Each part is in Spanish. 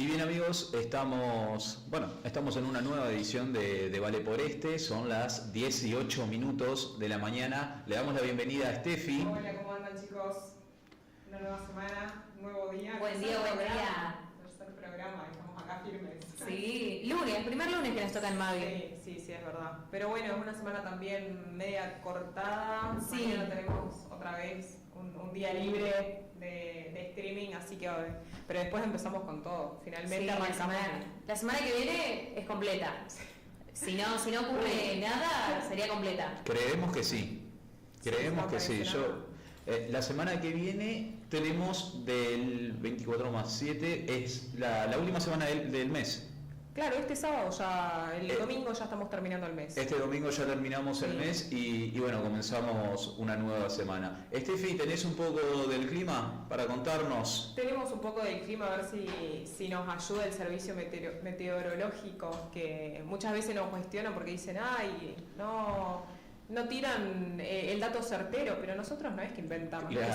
Y bien amigos, estamos en una nueva edición de Vale por Este, son las 18 minutos de la mañana. Le damos la bienvenida a Steffi. Hola, ¿cómo andan chicos? Una nueva semana, nuevo día. Buen día, buen día. Tercer programa, estamos acá firmes. Sí, lunes, primer lunes que nos toca en Mavi. Sí, es verdad. Pero bueno, es una semana también media cortada. Sí. Mañana tenemos otra vez un día libre de streaming, así que pero después empezamos con todo. Finalmente Sí, arrancamos. la semana que viene es completa. Si no ocurre nada, sería completa. Creemos que sí. Creemos que sí. La semana que viene tenemos del 24 más 7, es la última semana del mes. Claro, este sábado ya, el domingo ya estamos terminando el mes. Este domingo ya terminamos el mes y bueno, comenzamos una nueva semana. Steffi, ¿tenés un poco del clima para contarnos? Tenemos un poco del clima, a ver si nos ayuda el servicio meteorológico, que muchas veces nos cuestionan porque dicen, ay, no tiran el dato certero, pero nosotros no es que inventamos. Claro,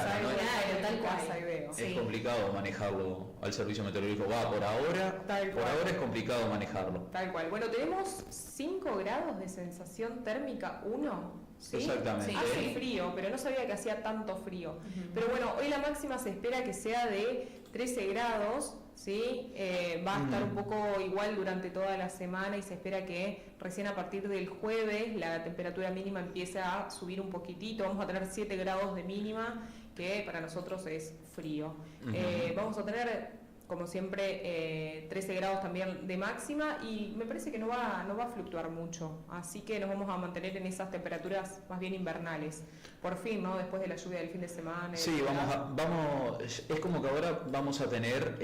tal cual. Es Sí. complicado manejarlo al servicio meteorológico. Por ahora es complicado manejarlo. Tal cual. Bueno, tenemos 5 grados de sensación térmica, 1. ¿Sí? Exactamente. Sí. Hace frío, pero no sabía que hacía tanto frío. Pero bueno, hoy la máxima se espera que sea de 13 grados, ¿sí? Va a estar un poco igual durante toda la semana y se espera que recién a partir del jueves la temperatura mínima empiece a subir un poquitito. Vamos a tener 7 grados de mínima, que para nosotros es frío. Vamos a tener, como siempre, 13 grados también de máxima y me parece que no va a fluctuar mucho, así que nos vamos a mantener en esas temperaturas más bien invernales, por fin, ¿no? Después de la lluvia del fin de semana. Sí, es como que ahora vamos a tener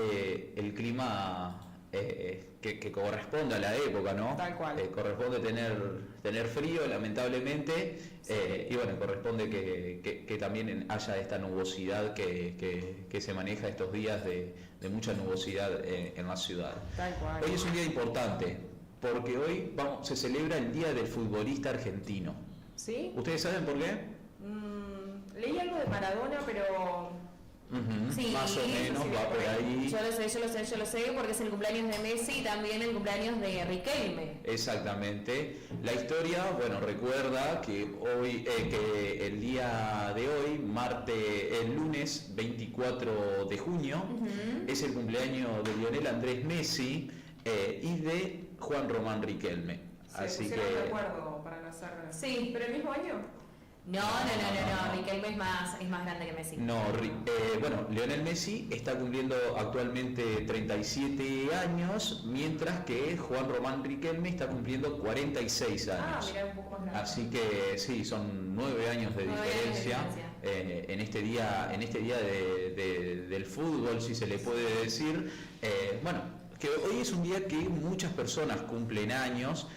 el clima que corresponde a la época, ¿no? Tal cual. Corresponde tener frío, lamentablemente, y bueno, corresponde que también haya esta nubosidad que se maneja estos días de mucha nubosidad en la ciudad. Tal cual. Hoy es un día importante, porque hoy se celebra el Día del Futbolista Argentino. ¿Sí? ¿Ustedes saben por qué? Leí algo de Maradona, pero... Sí, más o menos, va por ahí. Yo lo sé porque es el cumpleaños de Messi y también el cumpleaños de Riquelme. Exactamente. La historia, bueno, recuerda que que el día de hoy, el lunes 24 de junio, es el cumpleaños de Lionel Andrés Messi y de Juan Román Riquelme. Así que de acuerdo para nacer. Sí. ¿Pero el mismo año? No, Riquelme es más grande que Messi. Bueno, Lionel Messi está cumpliendo actualmente 37 años, mientras que Juan Román Riquelme está cumpliendo 46 años. Mira, un poco más grande. Así que sí, son 9 años de diferencia. En este día del fútbol, si se le puede decir. Que hoy es un día que muchas personas cumplen años.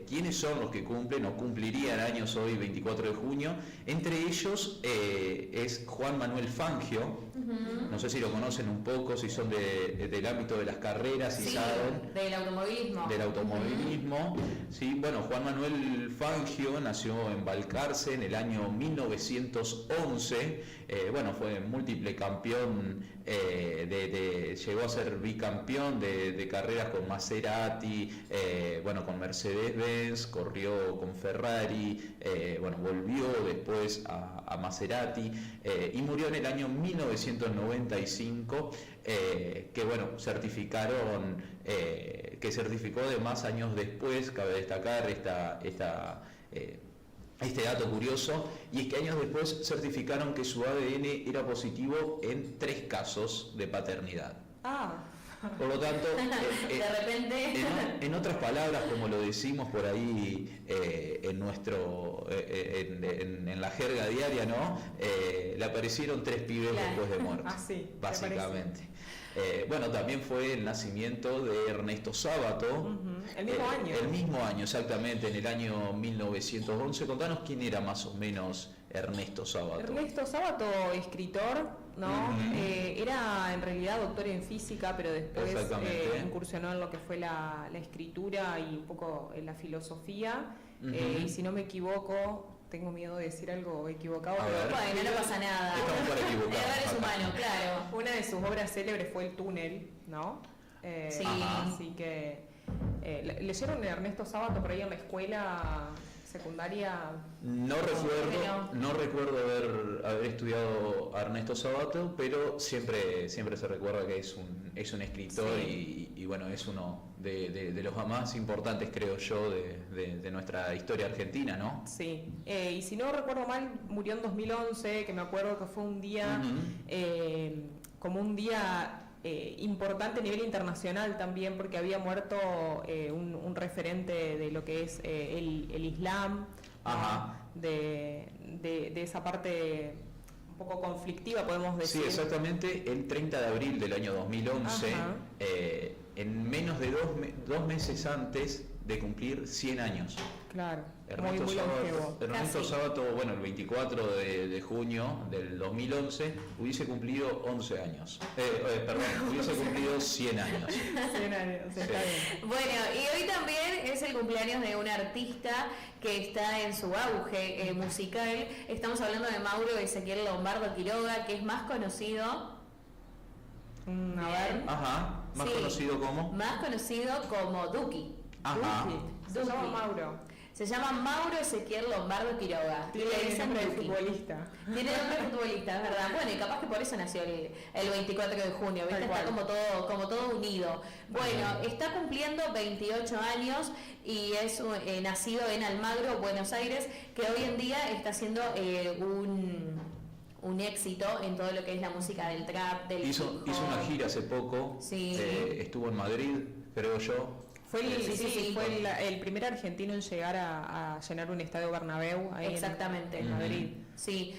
¿Quiénes son los que cumplen o cumplirían años hoy, 24 de junio? Entre ellos es Juan Manuel Fangio. No sé si lo conocen un poco, si son del ámbito de las carreras, si saben. Del automovilismo. Del automovilismo. Sí, bueno, Juan Manuel Fangio nació en Balcarce en el año 1911. Fue múltiple campeón, llegó a ser bicampeón de carreras con Maserati, con Mercedes-Benz, corrió con Ferrari, volvió después a Maserati y murió en el año 1995, que certificó además años después. Cabe destacar este dato curioso, y es que años después certificaron que su ADN era positivo en 3 casos de paternidad. Por lo tanto, de repente, en otras palabras, como lo decimos por ahí en la jerga diaria, ¿no? Le aparecieron 3 pibes después de muerto, básicamente. También fue el nacimiento de Ernesto Sábato. El mismo año. El mismo año, exactamente, en el año 1911. Contanos quién era más o menos Ernesto Sábato. Ernesto Sábato, escritor, ¿no? Era en realidad doctor en física, pero después incursionó en lo que fue la escritura y un poco en la filosofía. Y si no me equivoco, tengo miedo de decir algo equivocado, pero bueno, no pasa nada. Estamos para equivocar. El error es humano, claro. Una de sus obras célebres fue El túnel, ¿no? Sí. Así que ¿leyeron Ernesto Sábato por ahí en la escuela secundaria? No recuerdo haber estudiado a Ernesto Sabato, pero siempre se recuerda que es un escritor y bueno, es uno de los más importantes, creo yo, de nuestra historia argentina, ¿no? Sí, y si no recuerdo mal, murió en 2011, que me acuerdo que fue un día, como un día importante a nivel internacional también, porque había muerto un referente de lo que es el Islam, de esa parte un poco conflictiva, podemos decir. Sí, exactamente, el 30 de abril del año 2011, en menos de dos meses antes de cumplir 100 años. Claro, Ernesto Sábato, bueno, el 24 de junio del 2011 hubiese cumplido 11 años. Hubiese cumplido 100 años. 100 años, está bien. Bueno, y hoy también es el cumpleaños de un artista que está en su auge musical. Estamos hablando de Mauro Ezequiel Lombardo Quiroga, que es más conocido... A ver. Conocido como... Más conocido como Duki. Se llama Mauro. Se llama Mauro Ezequiel Lombardo Quiroga. Tiene nombre de futbolista. Tiene nombre de futbolista, es verdad. Bueno, y capaz que por eso nació el 24 de junio, ¿viste? Está como todo unido. Bueno, está cumpliendo 28 años y es nacido en Almagro, Buenos Aires, que hoy en día está haciendo un éxito en todo lo que es la música del trap, del hizo una gira hace poco, estuvo en Madrid, creo yo. Fue el primer argentino en llegar a llenar un estadio Bernabéu ahí en Madrid. Sí,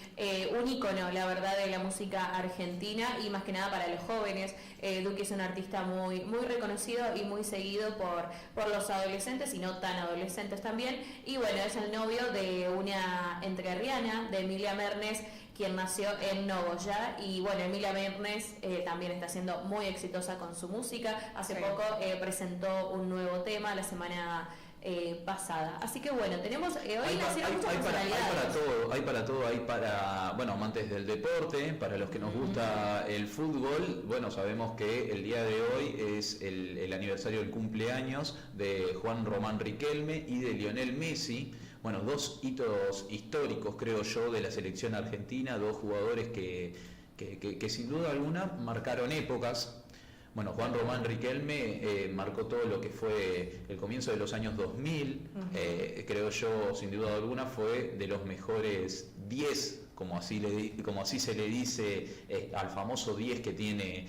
un ícono, la verdad, de la música argentina y más que nada para los jóvenes. Duki es un artista muy reconocido y muy seguido por los adolescentes y no tan adolescentes también. Y bueno, es el novio de una entrerriana, de Emilia Mernes, quien nació en Nogoyá. Y bueno, Emilia Mernes también está siendo muy exitosa con su música. Hace poco presentó un nuevo tema la semana pasada. Así que bueno, tenemos hoy nacieron muchas personalidades. Hay para bueno, amantes del deporte, para los que nos gusta el fútbol. Bueno, sabemos que el día de hoy es el aniversario del cumpleaños de Juan Román Riquelme y de Lionel Messi. Bueno, dos hitos históricos, creo yo, de la selección argentina, dos jugadores que sin duda alguna marcaron épocas. Bueno, Juan Román Riquelme marcó todo lo que fue el comienzo de los años 2000, creo yo, sin duda alguna, fue de los mejores 10, como así se le dice al famoso 10 que tiene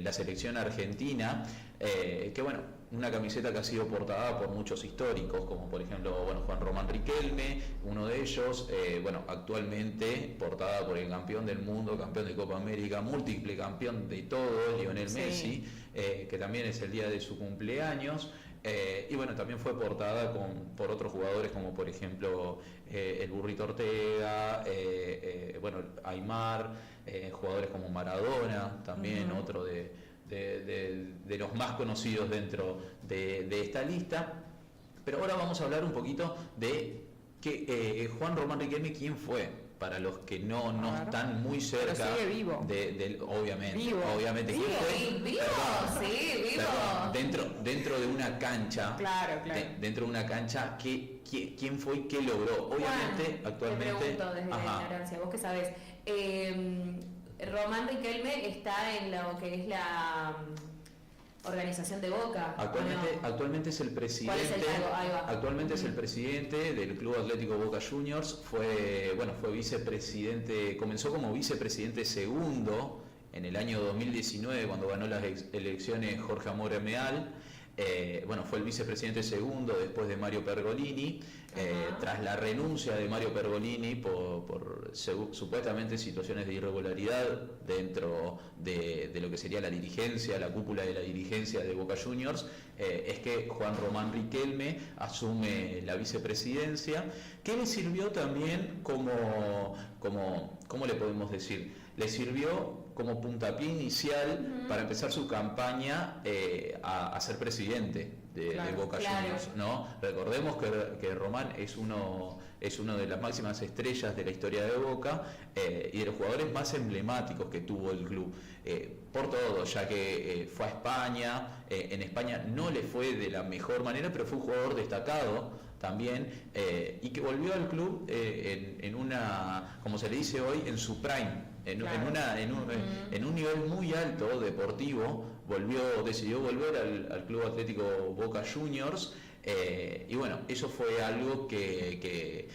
la selección argentina, que bueno, una camiseta que ha sido portada por muchos históricos, como por ejemplo, bueno, Juan Román Riquelme, uno de ellos, bueno, actualmente portada por el campeón del mundo, campeón de Copa América, múltiple campeón de todo, Lionel Messi, que también es el día de su cumpleaños. Y bueno, también fue portada por otros jugadores como por ejemplo el Burrito Ortega, bueno, Aymar, jugadores como Maradona, también otro de los más conocidos dentro de esta lista. Pero ahora vamos a hablar un poquito de Juan Román Riquelme, ¿quién fue? Para los que no están muy cerca. Pero sigue vivo. Obviamente. ¿Vivo? Dentro de una cancha. Claro. Dentro de una cancha, ¿quién fue y qué logró? Obviamente, Juan, actualmente. Te pregunto desde la ignorancia, vos qué sabés. Román Riquelme está en lo que es la organización de Boca. Actualmente es el presidente. ¿Cuál es el cargo? Ahí va. Actualmente es el presidente del Club Atlético Boca Juniors. Fue vicepresidente, comenzó como vicepresidente segundo en el año 2019 cuando ganó las elecciones Jorge Amor Meal. Fue el vicepresidente segundo después de Mario Pergolini, tras la renuncia de Mario Pergolini por supuestamente situaciones de irregularidad dentro de lo que sería la dirigencia, la cúpula de la dirigencia de Boca Juniors, es que Juan Román Riquelme asume la vicepresidencia, que le sirvió también como ¿cómo le podemos decir? Le sirvió como puntapié inicial para empezar su campaña a ser presidente. de Boca Juniors, ¿no? Recordemos que Román es uno de las máximas estrellas de la historia de Boca y de los jugadores más emblemáticos que tuvo el club. Por todo, ya que fue a España, en España no le fue de la mejor manera, pero fue un jugador destacado también, y que volvió al club en una, como se le dice hoy, en su prime, en un nivel muy alto deportivo. Decidió volver al Club Atlético Boca Juniors, y bueno, eso fue algo que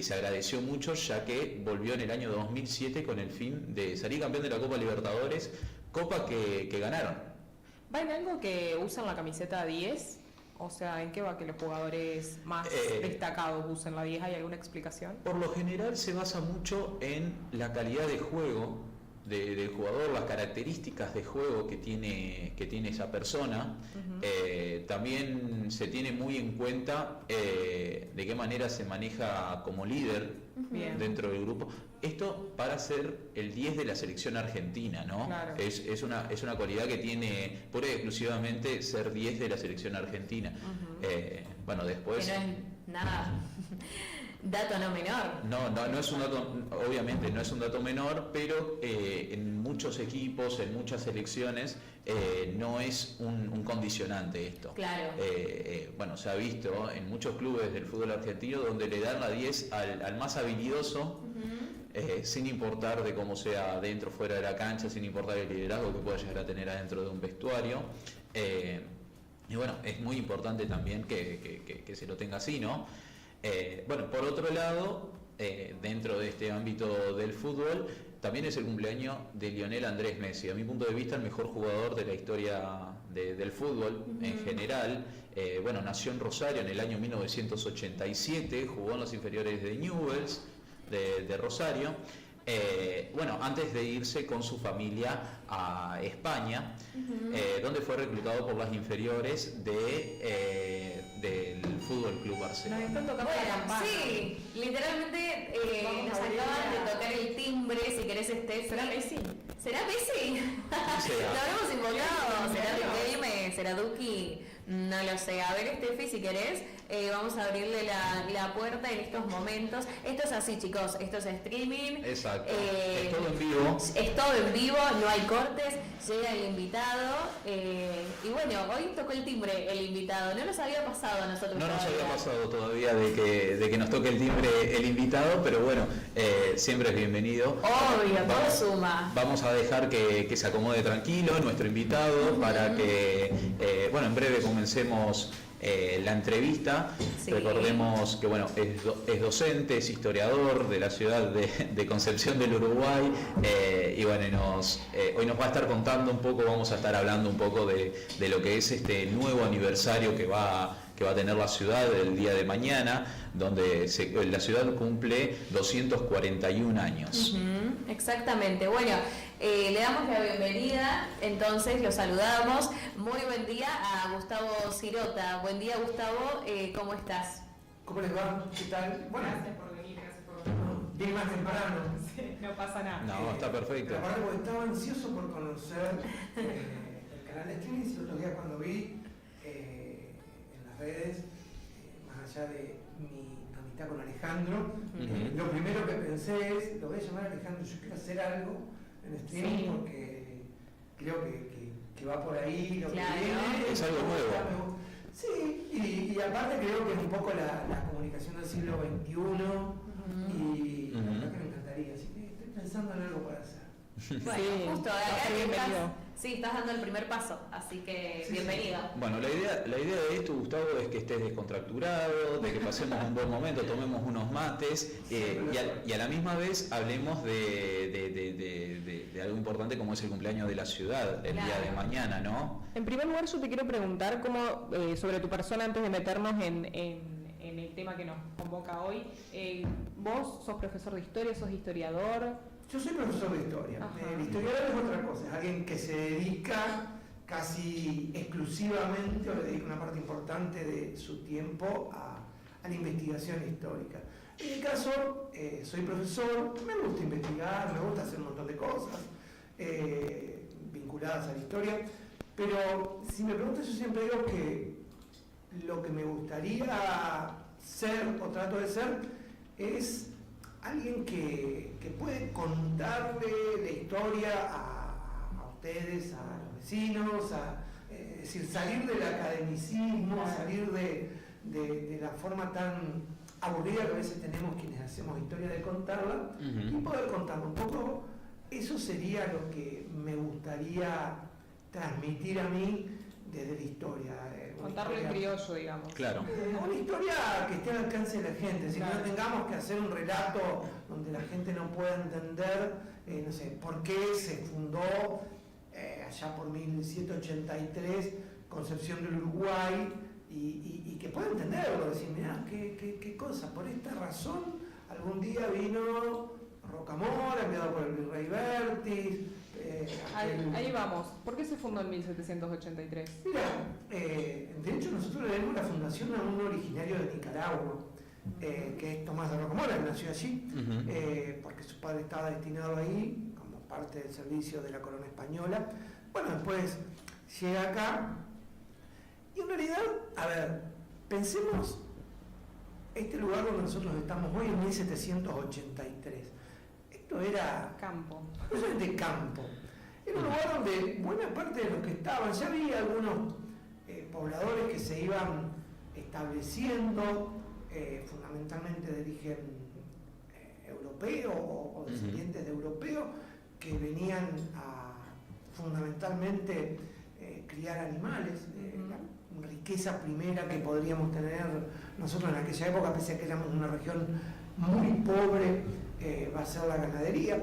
se agradeció mucho, ya que volvió en el año 2007 con el fin de salir campeón de la Copa Libertadores, copa que ganaron. ¿Va en algo que usan la camiseta 10? O sea, ¿en qué va que los jugadores más destacados usen la 10? ¿Hay alguna explicación? Por lo general se basa mucho en la calidad de juego del jugador, las características de juego que tiene esa persona. También se tiene muy en cuenta de qué manera se maneja como líder dentro del grupo. Esto para ser el 10 de la selección argentina, ¿no? Claro. Es una cualidad que tiene pura y exclusivamente ser 10 de la selección argentina. Bueno, después... Que no es nada... dato no menor. No es un dato, obviamente no es un dato menor, pero en muchos equipos, en muchas selecciones, no es un condicionante esto. Claro. Bueno, se ha visto en muchos clubes del fútbol argentino donde le dan la 10 al más habilidoso, sin importar de cómo sea dentro o fuera de la cancha, sin importar el liderazgo que pueda llegar a tener adentro de un vestuario. Y bueno, es muy importante también que se lo tenga así, ¿no? Bueno, por otro lado, dentro de este ámbito del fútbol, también es el cumpleaños de Lionel Andrés Messi. A mi punto de vista, el mejor jugador de la historia del fútbol en general. Bueno, nació en Rosario en el año 1987, jugó en los inferiores de Newell's de Rosario. Bueno, antes de irse con su familia a España, donde fue reclutado por las inferiores del Fútbol Club Barcelona. Nos están tocando la campana. Sí, literalmente nos acaban de tocar el timbre. Si querés, ¿Será Messi? ¿Será Messi? ¿Será? Lo habremos invocado. ¿Será Riquelme? ¿Será Duki? No lo sé. A ver, Steffi, si querés, vamos a abrirle la puerta en estos momentos. Esto es así, chicos. Esto es streaming. Exacto. Es todo en vivo. Es todo en vivo, no hay cortes. Llega el invitado. Y bueno, hoy tocó el timbre el invitado. No nos había pasado a nosotros. No nos había pasado todavía de que nos toque el timbre el invitado, pero bueno, siempre es bienvenido. Obvio, todo suma. Vamos a dejar que se acomode tranquilo nuestro invitado para que, bueno, en breve comencemos la entrevista. Sí. Recordemos que bueno, es docente, es historiador de la ciudad de Concepción del Uruguay, y bueno, hoy nos va a estar contando un poco, vamos a estar hablando un poco de lo que es este nuevo aniversario que va a tener la ciudad el día de mañana, donde la ciudad cumple 241 años. Exactamente. Bueno, le damos la bienvenida, entonces lo saludamos. Muy buen día a Gustavo Sirota. Buen día, Gustavo, ¿cómo estás? ¿Cómo les va? ¿Qué tal? Bueno, Gracias por venir, gracias por venir. Bien más temprano. Sí, no pasa nada. No, está perfecto. La verdad, estaba ansioso por conocer el canal de streaming. Y otros días cuando vi en las redes, más allá de mi amistad con Alejandro, lo primero que pensé es, lo voy a llamar a Alejandro, yo quiero hacer algo en streaming porque creo que va por ahí, lo claro, que viene. Es algo nuevo. Sí, y aparte creo que es un poco la comunicación del siglo XXI, y la verdad que me encantaría, así que estoy pensando en algo para hacer. Bueno, sí, justo acá bienvenido. Sí, estás dando el primer paso, así que Sí, bienvenido. Bueno, la idea de esto, Gustavo, es que estés descontracturado, de que pasemos un buen momento, tomemos unos mates, y a la misma vez hablemos de algo importante como es el cumpleaños de la ciudad el día de mañana, ¿no? En primer lugar, yo te quiero preguntar cómo, sobre tu persona antes de meternos en el tema que nos convoca hoy. Vos sos profesor de historia, sos historiador. Yo soy profesor de historia. El historiador es otra cosa, es alguien que se dedica casi exclusivamente o le dedica una parte importante de su tiempo a la investigación histórica. En mi caso, soy profesor, me gusta investigar, me gusta hacer un montón de cosas vinculadas a la historia, pero si me preguntas, yo siempre digo que lo que me gustaría ser o trato de ser es alguien que puede contarle la historia a ustedes, a los vecinos, es decir, salir del academicismo, salir de la forma tan aburrida que a veces tenemos quienes hacemos historia de contarla, y poder contarla un poco. Eso sería lo que me gustaría transmitir a mí desde la historia. Contarle el criollo, digamos. Claro. Una historia que esté al alcance de la gente, si no tengamos que hacer un relato donde la gente no pueda entender, no sé, por qué se fundó allá por 1783 Concepción del Uruguay, y que pueda entenderlo, decir, mirá, qué cosa, por esta razón algún día vino Rocamora, enviado por el virrey Vértiz. Ahí vamos. ¿Por qué se fundó en 1783? Mira, de hecho nosotros le debemos la fundación a un originario de Nicaragua, que es Tomás de Rocamora, que nació allí, porque su padre estaba destinado ahí como parte del servicio de la corona española. Bueno, después llega acá, y en realidad, a ver, pensemos este lugar donde nosotros estamos hoy en 1783. Esto era campo. Eso es de campo. Era un lugar donde buena parte de los que estaban, ya había algunos pobladores que se iban estableciendo, fundamentalmente de origen europeo o descendientes de europeos, que venían a fundamentalmente criar animales. La riqueza primera que podríamos tener nosotros en aquella época, pese a que éramos una región muy pobre, va a ser la ganadería.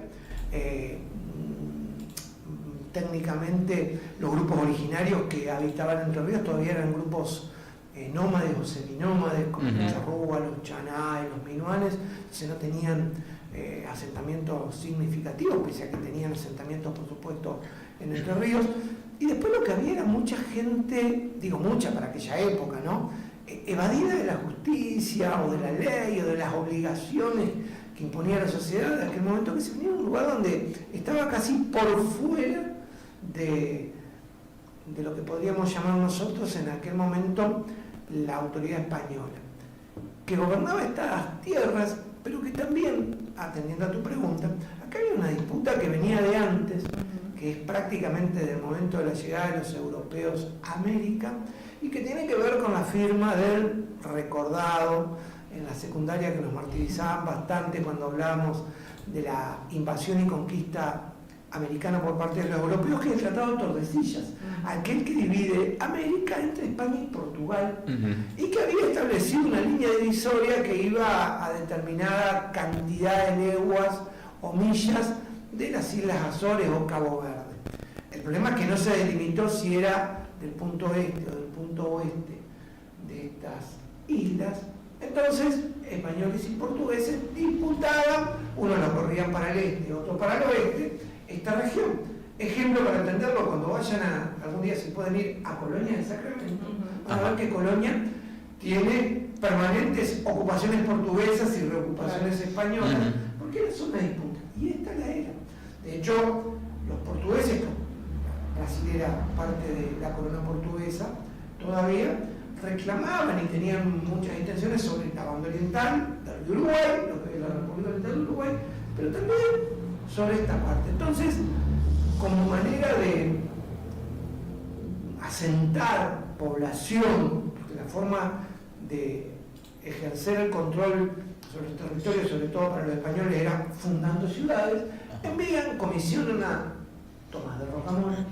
Técnicamente los grupos originarios que habitaban Entre Ríos todavía eran grupos nómades o seminómades, como los charrúas, los chanay, los minuanes, se no tenían asentamientos significativos, pese a que tenían asentamientos, por supuesto, en Entre Ríos. Y después lo que había era mucha gente, digo mucha para aquella época, ¿no? Evadida de la justicia o de la ley o de las obligaciones que imponía la sociedad en aquel momento, que se venía a un lugar donde estaba casi por fuera de lo que podríamos llamar nosotros en aquel momento la autoridad española, que gobernaba estas tierras, pero que también, atendiendo a tu pregunta, acá había una disputa que venía de antes, que es prácticamente del momento de la llegada de los europeos a América, y que tiene que ver con la firma del recordado en la secundaria, que nos martirizaban bastante cuando hablábamos de la invasión y conquista americana por parte de los europeos, que es el Tratado de Tordesillas, aquel que divide América entre España y Portugal, y que había establecido una línea divisoria que iba a determinada cantidad de leguas o millas de las Islas Azores o Cabo Verde. El problema es que no se delimitó si era del punto este o del punto oeste de estas islas. Entonces, españoles y portugueses disputaban, unos lo corrían para el este, otros para el oeste, esta región. Ejemplo para entenderlo, cuando vayan algún día se pueden ir a Colonia del Sacramento, van a ver que Colonia tiene permanentes ocupaciones portuguesas y reocupaciones españolas, porque era una disputa, y esta la era. De hecho, los portugueses, Brasil era parte de la corona portuguesa, todavía reclamaban y tenían muchas intenciones sobre la banda oriental del Uruguay, lo que es la República Oriental del Uruguay, pero también sobre esta parte. Entonces, como manera de asentar población, porque la forma de ejercer el control sobre los territorios, sobre todo para los españoles, era fundando ciudades, envían, comisionan a Tomás de Rocamora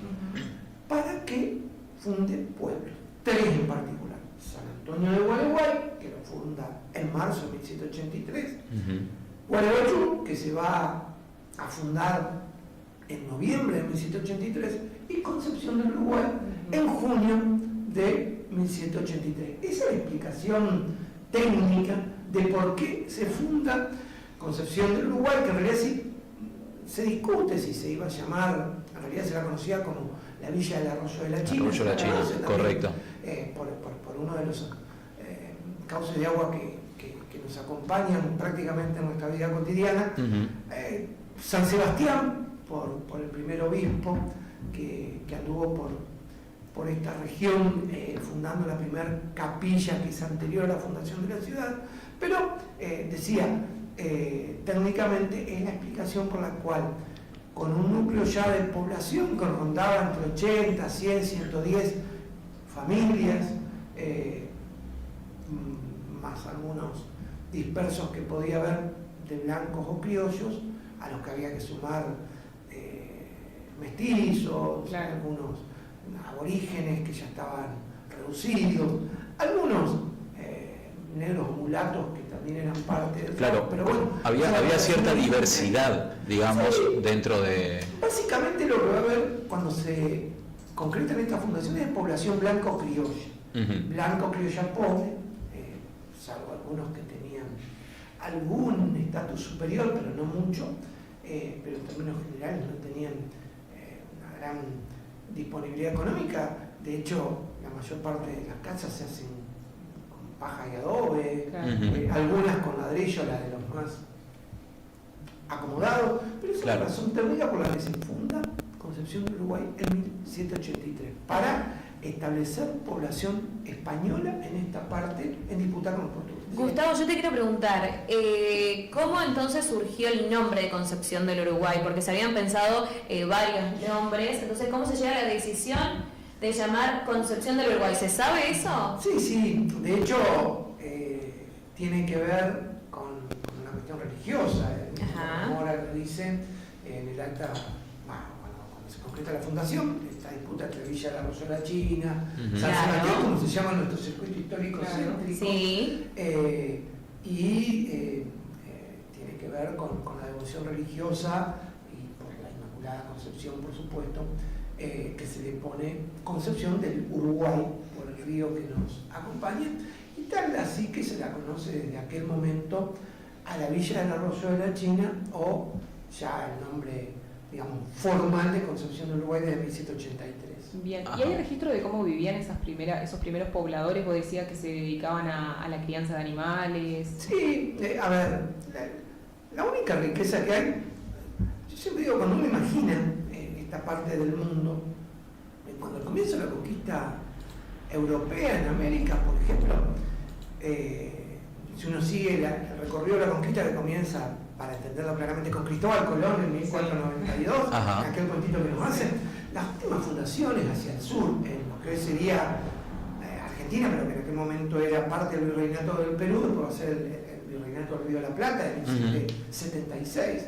para que funde pueblos, 3 en particular: San Antonio de Gualeguay, que lo funda en marzo de 1783, Gualeguaychú, que se va a fundar en noviembre de 1783, y Concepción del Uruguay en junio de 1783. Esa es la explicación técnica de por qué se funda Concepción del Uruguay, que en realidad sí se discute si se iba a llamar, en realidad se la conocía como la Villa del Arroyo de la China. Arroyo de la China, correcto. Por uno de los cauces de agua que nos acompañan prácticamente en nuestra vida cotidiana. San Sebastián, por el primer obispo que anduvo por por esta región, fundando la primera capilla que es anterior a la fundación de la ciudad, pero decía, técnicamente es la explicación por la cual, con un núcleo ya de población que rondaba entre 80, 100, 110 familias, más algunos dispersos que podía haber de blancos o criollos, a los que había que sumar mestizos, claro, algunos aborígenes que ya estaban reducidos, algunos negros mulatos que también eran parte del claro, pero bueno, había cierta diversidad, digamos, sí, dentro de... Básicamente lo que va a haber cuando se concreta en esta fundación es población blanco-criolla. Blanco-criolla pobre, salvo algunos que tenían algún estatus superior, pero no mucho, pero en términos generales no tenían una gran disponibilidad económica. De hecho, la mayor parte de las casas se hacen con paja y adobe, claro, algunas con ladrillo, las de los más acomodados, pero esa es la razón técnica por la que se funda Concepción del Uruguay en 1783, para establecer población española en esta parte en disputa con los portugueses. Gustavo, yo te quiero preguntar, ¿cómo entonces surgió el nombre de Concepción del Uruguay? Porque se habían pensado varios nombres, entonces ¿cómo se llega a la decisión de llamar Concepción del Uruguay? ¿Se sabe eso? Sí, de hecho tiene que ver con una cuestión religiosa. Ahora lo dicen en el acta, cuando se concreta la fundación, esta disputa entre Villa de la Rosuela China, San Sebastián, como se llama nuestro circuito histórico céntrico, sí, y tiene que ver con la devoción religiosa y por la Inmaculada Concepción, por supuesto, que se le pone Concepción del Uruguay por el río que nos acompaña, y tal así que se la conoce desde aquel momento a la Villa del Arroyo de la China, o ya el nombre, digamos, formal de Concepción del Uruguay desde 1783. Bien, ¿y hay registro de cómo vivían esos primeros pobladores? Vos decías que se dedicaban a la crianza de animales. Sí, a ver, la única riqueza que hay, yo siempre digo, cuando uno imagina esta parte del mundo, cuando comienza la conquista europea en América, por ejemplo, si uno sigue el recorrido de la conquista que comienza, para entenderlo claramente, con Cristóbal Colón en 1492, en aquel cuentito que nos hacen, las últimas fundaciones hacia el sur, en lo que hoy sería Argentina, pero que en aquel momento era parte del virreinato del Perú, después va a ser el virreinato del Río de la Plata, de 1776.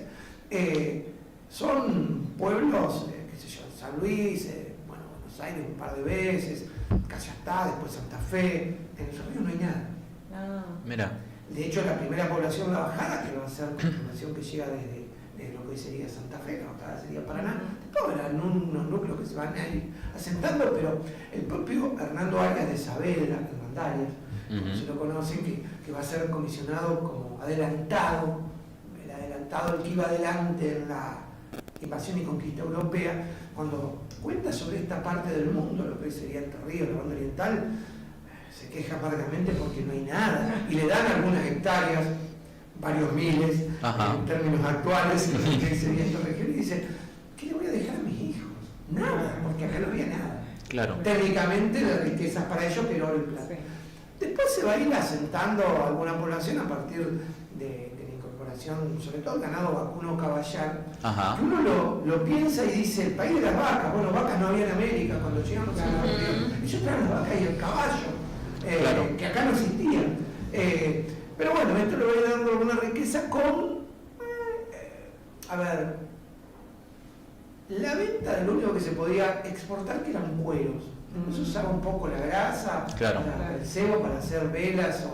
Son pueblos, qué sé yo, San Luis, Buenos Aires un par de veces, Callastá, después Santa Fe, en esos ríos no hay nada. Mira. De hecho, la primera población, la bajada, que va a ser la población que llega desde lo que hoy sería Santa Fe, la bajada sería Paraná, todos eran unos núcleos que se van a ir asentando, pero el propio Hernando Arias de Saavedra, Hernandarias, como se lo conocen, que va a ser comisionado como adelantado, el que iba adelante en la invasión y conquista europea, cuando cuenta sobre esta parte del mundo, lo que hoy sería Entre Ríos, la banda oriental, se queja amargamente porque no hay nada, y le dan algunas hectáreas, varios miles, en términos actuales, en lo que sería esta región, y dice, ¿qué le voy a dejar a mis hijos? Nada, porque acá no había nada. Claro. Técnicamente, las riquezas para ellos, pero oro y plata. Después se va a ir asentando alguna población a partir de la incorporación, sobre todo el ganado vacuno caballar, que uno lo piensa y dice, el país de las vacas, bueno, vacas no había en América cuando llegamos a la región, ellos traen las vacas y el caballo, que acá no existían. Pero bueno, esto le va a ir dando alguna riqueza con, la venta de lo único que se podía exportar, que eran cueros. Se usaba un poco la grasa, el cebo para hacer velas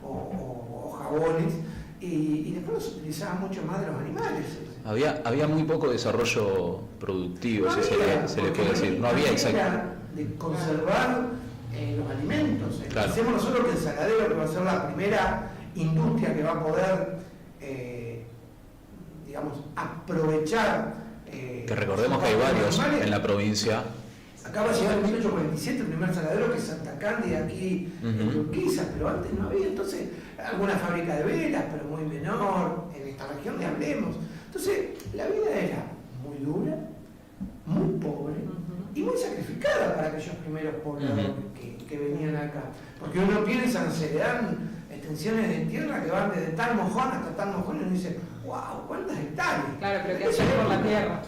o jabones, y después se utilizaba mucho más de los animales. Había muy poco desarrollo productivo, si se le puede decir. No había exactamente. De conservar los alimentos. Hacemos nosotros que el saladero, que va a ser la primera industria que va a poder, digamos, aprovechar. Que recordemos que hay varios en la provincia. Acaba de llegar en 1847 el primer saladero, que es Santa Cándida, aquí en Urquiza, pero antes no había. Entonces, alguna fábrica de velas, pero muy menor, en esta región de Hablemos. Entonces, la vida era muy dura, muy pobre y muy sacrificada. complicada para aquellos primeros pobladores que venían acá. Porque uno piensa, no sé, le dan extensiones de tierra que van desde tal mojón hasta tal mojón y uno dice, wow, ¿cuántas hectáreas? Claro, pero ¿qué hacer por la tierra?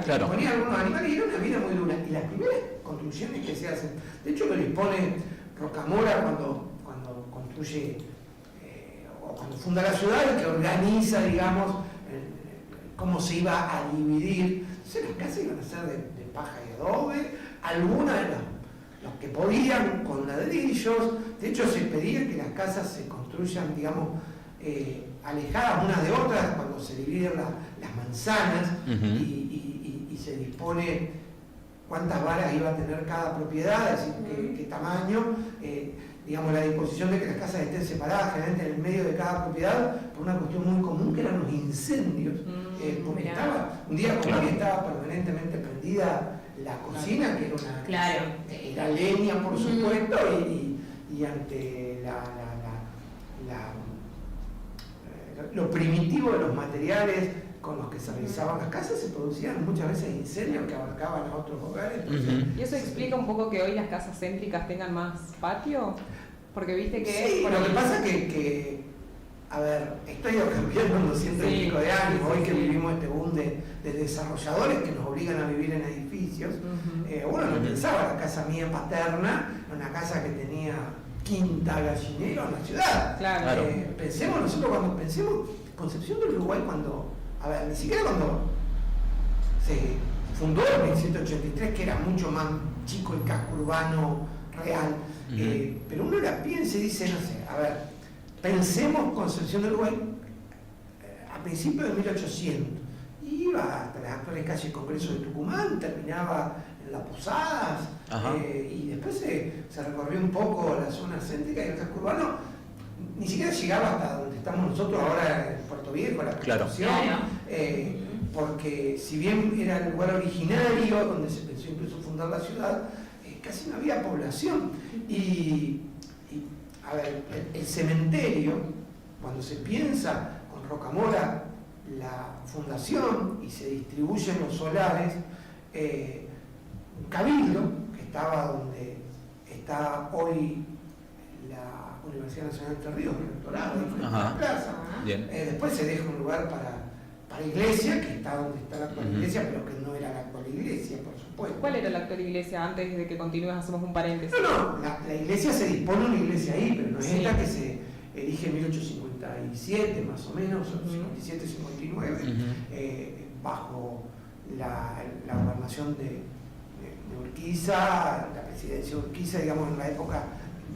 Claro. Ponía algunos animales y era una vida muy dura. Y las primeras construcciones que se hacen, de hecho lo dispone Rocamora cuando construye o cuando funda la ciudad y que organiza, digamos, cómo se iba a dividir. Entonces las casas iban a ser de paja y adobe, algunas de los que podían con ladrillos. De hecho se pedía que las casas se construyan, digamos, alejadas unas de otras cuando se dividen las manzanas y se dispone cuántas varas iba a tener cada propiedad, es decir, qué tamaño, digamos, la disposición de que las casas estén separadas generalmente en el medio de cada propiedad por una cuestión muy común que eran los incendios, porque un día como hoy estaba permanentemente prendida la cocina, que era era leña por supuesto, y ante lo primitivo de los materiales con los que se realizaban las casas, se producían muchas veces incendios que abarcaban a otros hogares. ¿Y eso explica un poco que hoy las casas céntricas tengan más patio? Porque viste que... Sí, lo que pasa que a ver, esto ha ido cambiando en 200 y pico de años, hoy que vivimos este boom de desarrolladores que nos obligan a vivir en edificios. Uno no pensaba la casa mía paterna, una casa que tenía quinta, gallinero en la ciudad. Claro. Pensemos nosotros cuando pensemos, Concepción del Uruguay a ver, ni siquiera cuando se fundó en 1783, que era mucho más chico el casco urbano real, pero uno la piensa y dice, no sé, a ver, pensemos Concepción del Uruguay a principios de 1800, iba hasta las actuales calles Congreso de Tucumán, terminaba en Las Posadas, y después se recorrió un poco la zona céntrica y el casco urbano ni siquiera llegaba hasta donde estamos nosotros ahora en Puerto Viejo, la Constitución, porque si bien era el lugar originario donde se pensó incluso fundar la ciudad, casi no había población. Y a ver, el cementerio, cuando se piensa con Rocamora la fundación y se distribuyen los solares, Cabildo, que estaba donde está hoy la Universidad Nacional de Entre Ríos, el doctorado, en la plaza. Después se deja un lugar para iglesia, que está donde está la actual iglesia, pero que no era la actual iglesia, por supuesto. ¿Cuál era la actual iglesia? Antes de que continúes hacemos un paréntesis. No, la iglesia se dispone una iglesia ahí, pero no es esta que se elige en 1857 más o menos, o 57-59, bajo la gobernación de Urquiza, la presidencia de Urquiza, digamos, en la época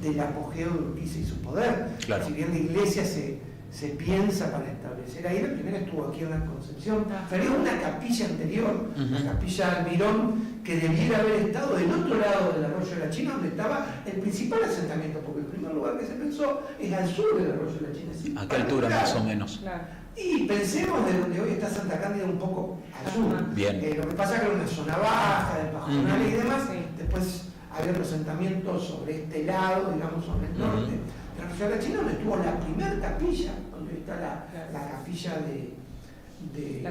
del apogeo de Urquiza y su poder. Claro. Si bien la iglesia se piensa para establecer ahí, la primera estuvo aquí en la Concepción, pero era una capilla anterior, la capilla Almirón, que debiera haber estado del otro lado del arroyo de la China, donde estaba el principal asentamiento, porque el primer lugar que se pensó es al sur del arroyo de la China. ¿A qué altura más o menos? Claro. Y pensemos de donde hoy está Santa Cándida un poco al sur. Bien. Lo que pasa es que era una zona baja, de pajonales y demás, después había los asentamientos sobre este lado, digamos, sobre el norte de la ciudad de la China, donde estuvo la primera capilla, donde está la capilla de la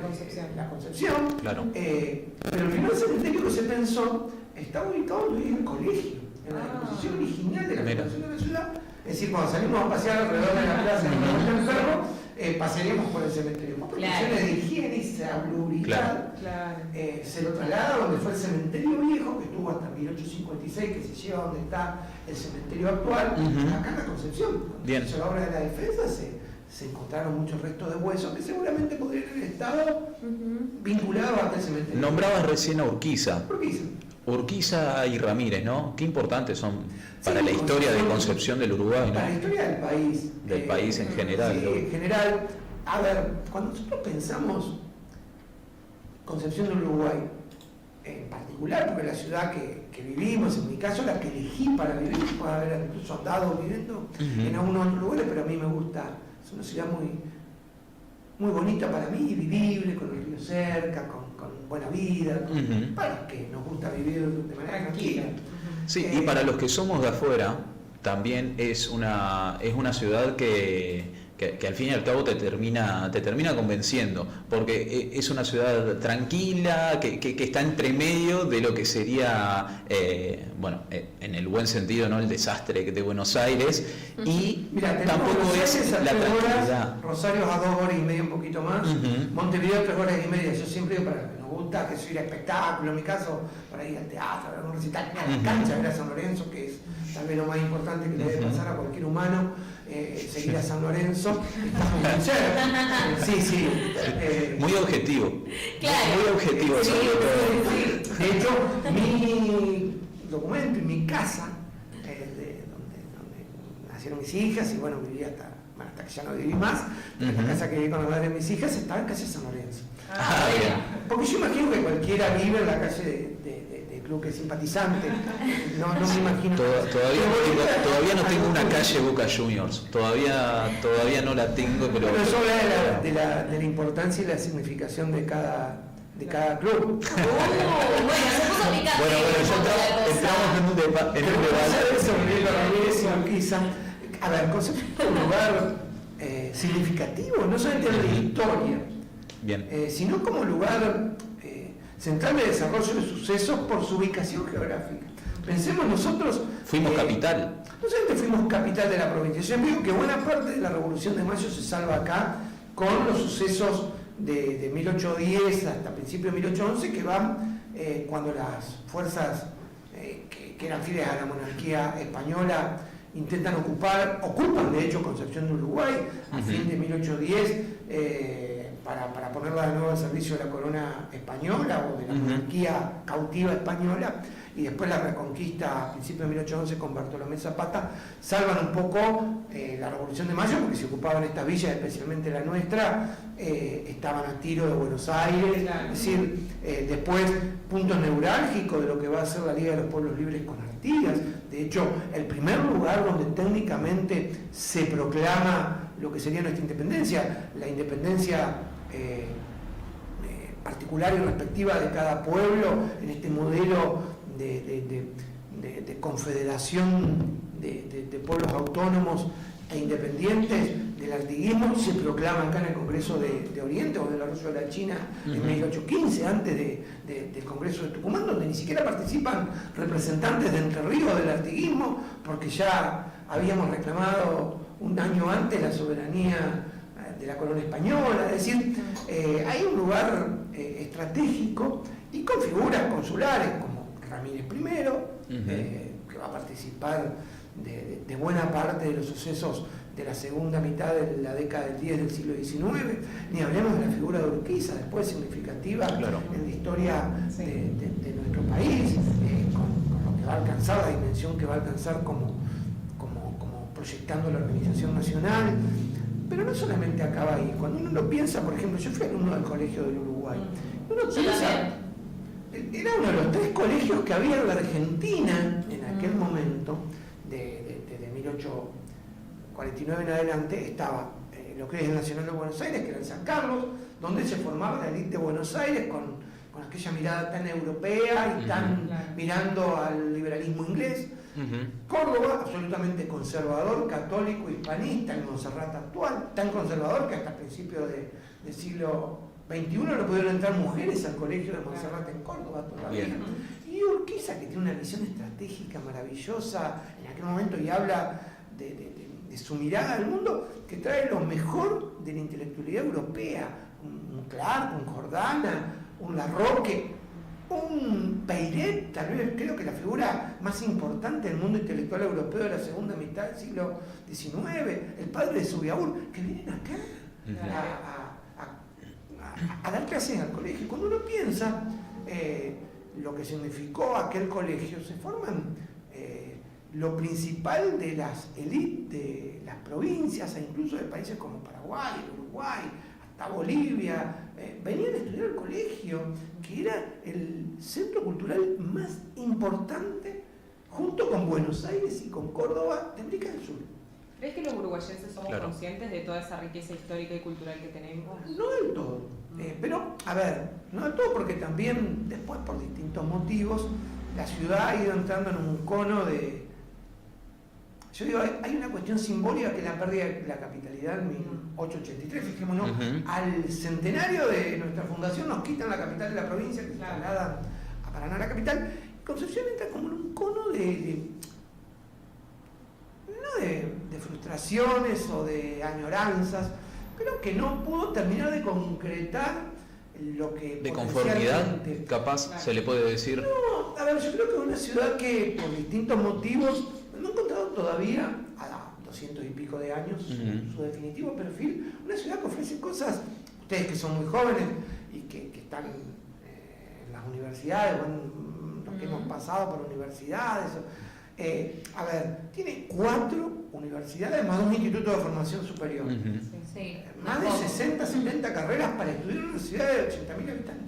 Concepción. Claro. Pero el primer cementerio que se pensó está ubicado donde hay el colegio, en la disposición original de la fundación de la ciudad. Es decir, cuando salimos a pasear alrededor de la plaza en el perro, pasaríamos por el cementerio. Por cuestiones de higiene y salubridad, se lo traslada donde fue el cementerio viejo, que estuvo hasta 1856, que se lleva donde está el cementerio actual, acá en la Concepción. Cuando se hizo la obra de la defensa, se encontraron muchos restos de huesos que seguramente podrían haber estado vinculados a aquel cementerio. Nombrabas recién a Urquiza. Urquiza. Urquiza y Ramírez, ¿no? Qué importantes son para la historia de Concepción del Uruguay, ¿no? Para la historia del país. Del país en general. Sí, en general. A ver, cuando nosotros pensamos Concepción del Uruguay, en particular, porque la ciudad que vivimos, en mi caso la que elegí para vivir, puede haber incluso andado viviendo en algunos otros lugares, pero a mí me gusta, es una ciudad muy bonita para mí, vivible, con el río cerca, con buena vida, para los que nos gusta vivir de manera tranquila. Sí, y para los que somos de afuera, también es una ciudad que que al fin y al cabo te termina convenciendo, porque es una ciudad tranquila, que está entre medio de lo que sería, en el buen sentido, ¿no?, el desastre de Buenos Aires, y mira, tampoco es la tranquilidad. Horas, Rosario a 2 horas y media, un poquito más, Montevideo 3 horas y media. Yo siempre digo, para los que nos gusta, que soy ir a espectáculo, en mi caso, para ir al teatro, a un recital, a la cancha, ver a San Lorenzo, que es tal vez lo más importante que le debe pasar a cualquier humano, seguir a San Lorenzo. Sí. Muy objetivo. Claro. Muy objetivo. Sí. De hecho, mi documento y mi casa, donde nacieron mis hijas, y bueno, viví hasta que ya no viví más, pero la casa que viví con la madre de mis hijas estaba en calle San Lorenzo. Porque yo imagino que cualquiera vive en la calle de club que es simpatizante. No me imagino. Todavía no tengo una calle Boca Juniors. Todavía no la tengo, pero eso habla de la importancia y la significación de cada club. Bueno, se puso picante. Bueno, ya entramos en un debate. A ver, Concepción es un lugar significativo, no solamente en la historia, bien, sino como lugar central de desarrollo de sucesos por su ubicación geográfica. Pensemos nosotros... Fuimos capital. No solamente fuimos capital de la provincia, yo digo que buena parte de la Revolución de Mayo se salva acá con los sucesos de 1810 hasta principios de 1811, que van cuando las fuerzas que eran fieles a la monarquía española ocupan de hecho Concepción de Uruguay a fin de 1810, para ponerla de nuevo al servicio de la corona española o de la monarquía cautiva española, y después la reconquista a principios de 1811 con Bartolomé Zapata, salvan un poco la Revolución de Mayo, porque se ocupaban estas villas, especialmente la nuestra, estaban a tiro de Buenos Aires, es decir, después puntos neurálgicos de lo que va a ser la Liga de los Pueblos Libres con Artigas. De hecho, el primer lugar donde técnicamente se proclama lo que sería nuestra independencia, la independencia particular y respectiva de cada pueblo, en este modelo de confederación de pueblos autónomos e independientes del artiguismo, se proclama acá en el Congreso de Oriente o del Arroyo de la China en 1815, antes del Congreso de Tucumán, donde ni siquiera participan representantes de Entre Ríos del artiguismo, porque ya habíamos reclamado un año antes la soberanía de la corona española. Es decir, hay un lugar estratégico y con figuras consulares como Ramírez I, que va a participar de buena parte de los sucesos de la segunda mitad de la década del 10 del siglo XIX, ni hablemos de la figura de Urquiza, después significativa en la historia de nuestro país, con lo que va a alcanzar, la dimensión que va a alcanzar como proyectando la organización nacional. Pero no solamente acaba ahí. Cuando uno lo piensa, por ejemplo, yo fui alumno del Colegio del Uruguay, uno piensa, era uno de los 3 colegios que había en la Argentina en aquel momento, desde 1849 en adelante. Estaba lo que es el Nacional de Buenos Aires, que era el San Carlos, donde se formaba la élite de Buenos Aires con aquella mirada tan europea y tan mirando al liberalismo inglés. Córdoba, absolutamente conservador, católico, hispanista, el Montserrat actual, tan conservador que hasta principios del siglo XXI no pudieron entrar mujeres al colegio de Montserrat en Córdoba todavía. Y Urquiza, que tiene una visión estratégica maravillosa en aquel momento y habla de su mirada al mundo, que trae lo mejor de la intelectualidad europea, un Clark, un Jordana, un Larroque, un Peiret, tal vez creo que la figura más importante del mundo intelectual europeo de la segunda mitad del siglo XIX, el padre de Subiaur, que vienen acá a dar clases al colegio. Cuando uno piensa lo que significó aquel colegio, se forman lo principal de las élites de las provincias e incluso de países como Paraguay, Uruguay, hasta Bolivia, venían a estudiar al colegio, que era el centro cultural más importante, junto con Buenos Aires y con Córdoba, de América del Sur. ¿Crees que los uruguayenses somos conscientes de toda esa riqueza histórica y cultural que tenemos? No del todo, pero, a ver, no del todo, porque también después, por distintos motivos, la ciudad ha ido entrando en un cono de, Yo digo, hay una cuestión simbólica que es la pérdida de la capitalidad en 1883, fijémonos, al centenario de nuestra fundación nos quitan la capital de la provincia, que se trasladan a Paraná, la capital. Concepción entra como en un cono de frustraciones o de añoranzas, pero que no pudo terminar de concretar lo que... De conformidad, capaz, se le puede decir. No, a ver, yo creo que es una ciudad que por distintos motivos no he encontrado todavía, a 200 y pico de años, su definitivo perfil, una ciudad que ofrece cosas, ustedes que son muy jóvenes y que están en las universidades, bueno, los que hemos pasado por universidades, a ver, tiene 4 universidades más 2 institutos de formación superior. Más de 60, 70 carreras para estudiar en una ciudad de 80.000 habitantes.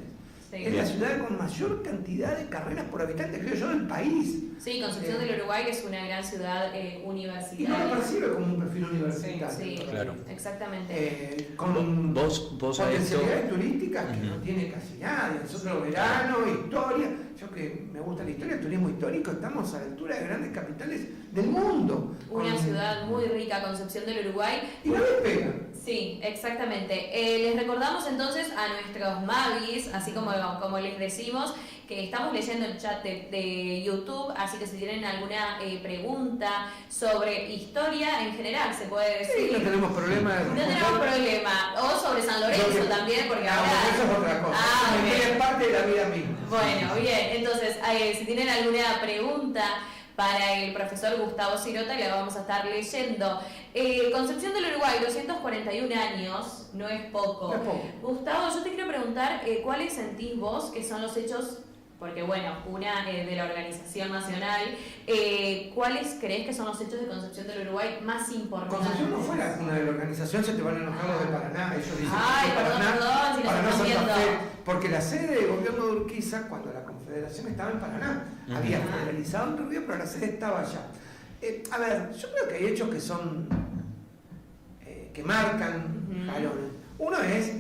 Es la ciudad con mayor cantidad de carreras por habitante, creo yo, del país. Sí, Concepción del Uruguay es una gran ciudad universitaria. Y no lo percibe como un perfil universitario. Sí, claro. Exactamente. Con vos potencialidades turísticas que no tiene casi nadie. Nosotros verano, historia. Yo que me gusta la historia, el turismo histórico, estamos a la altura de grandes capitales del mundo. Una ciudad muy rica, Concepción del Uruguay. Y no despega. Sí, exactamente. Les recordamos entonces a nuestros Mavis, así como les decimos, que estamos leyendo el chat de YouTube, así que si tienen alguna pregunta sobre historia en general, se puede decir. Sí, no tenemos problema. No tenemos problema. O sobre San Lorenzo también, porque ahora... eso es otra cosa. Bien. Es parte de la vida misma. Bueno, bien. Entonces, si tienen alguna pregunta para el profesor Gustavo Sirota, le vamos a estar leyendo. Concepción del Uruguay, 241 años, no es poco. No es poco. Gustavo, yo te quiero preguntar, ¿cuáles sentís vos que son los hechos, porque bueno, una de la organización nacional, ¿cuáles crees que son los hechos de Concepción del Uruguay más importantes? Concepción no fue la cuna de la organización, se te van a enojar los de Paraná, ellos dicen Ay, que perdón, si nos Paraná están Santa viendo. Fe, porque la sede del gobierno de Urquiza, cuando la Confederación estaba en Paraná, había federalizado Entre Ríos, pero la sede estaba allá. A ver, yo creo que hay hechos que son, que marcan jalones. Uno es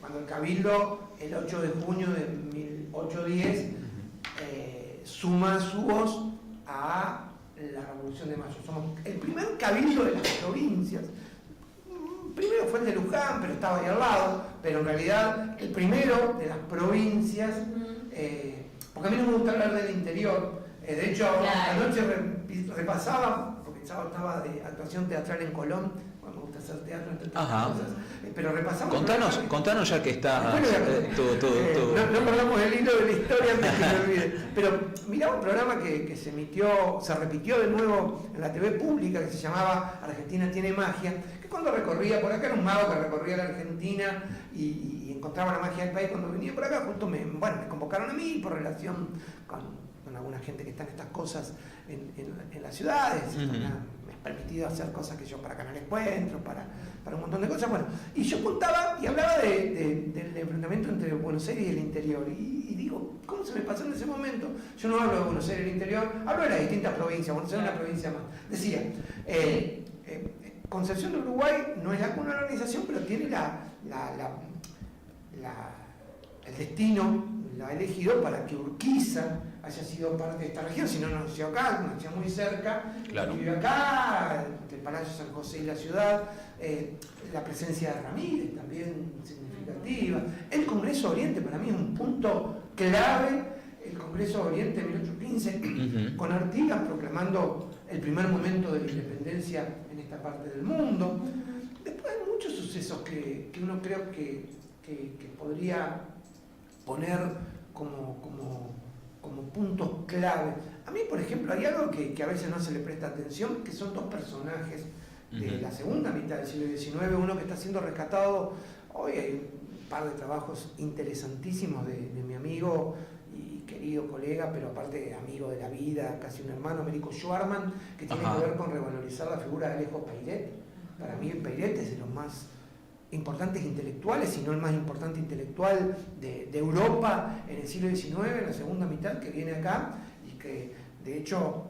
cuando el Cabildo, el 8 de junio de 1810, suma su voz a la Revolución de Mayo. Somos el primer cabildo de las provincias. Primero fue el de Luján, pero estaba ahí al lado, pero en realidad el primero de las provincias, porque a mí no me gusta hablar del interior, de hecho anoche repasaba, porque el sábado estaba de actuación teatral en Colón, me gusta hacer teatro entre tantas cosas, pero repasamos... Contanos ya que está No perdamos el hilo de la historia antes que me olvide. Pero mirá un programa que se repitió de nuevo en la TV pública, que se llamaba Argentina tiene magia, que cuando recorría por acá, era un mago que recorría la Argentina y encontraba la magia del país. Cuando venía por acá, justo me convocaron a mí por relación con alguna gente que está en estas cosas en las ciudades. Me ha permitido hacer cosas que yo para Canal Encuentro, para un montón de cosas. Bueno, y yo contaba y hablaba del enfrentamiento entre Buenos Aires y el interior. Y digo, ¿cómo se me pasó en ese momento? Yo no hablo de Buenos Aires y el interior, hablo de las distintas provincias. Buenos Aires es una provincia más. Decía, Concepción de Uruguay no es la cuna de la organización, pero tiene el destino, la ha elegido para que Urquiza haya sido parte de esta región, si no nació acá, nació muy cerca, vive acá, el Palacio San José y la ciudad, la presencia de Ramírez también significativa. El Congreso Oriente para mí es un punto clave, el Congreso Oriente de 1815, con Artigas proclamando el primer momento de la independencia en esta parte del mundo. Después hay muchos sucesos que uno creo que podría poner como puntos clave. A mí, por ejemplo, hay algo que a veces no se le presta atención, que son 2 personajes de la segunda mitad del siglo XIX, uno que está siendo rescatado. Hoy hay un par de trabajos interesantísimos de mi amigo y querido colega, pero aparte amigo de la vida, casi un hermano, Américo Schwarman, que tiene que ver con revalorizar la figura de Alejo Peiret. Para mí Peiret es de los más importantes intelectuales, si no el más importante intelectual de Europa en el siglo XIX, en la segunda mitad, que viene acá y que de hecho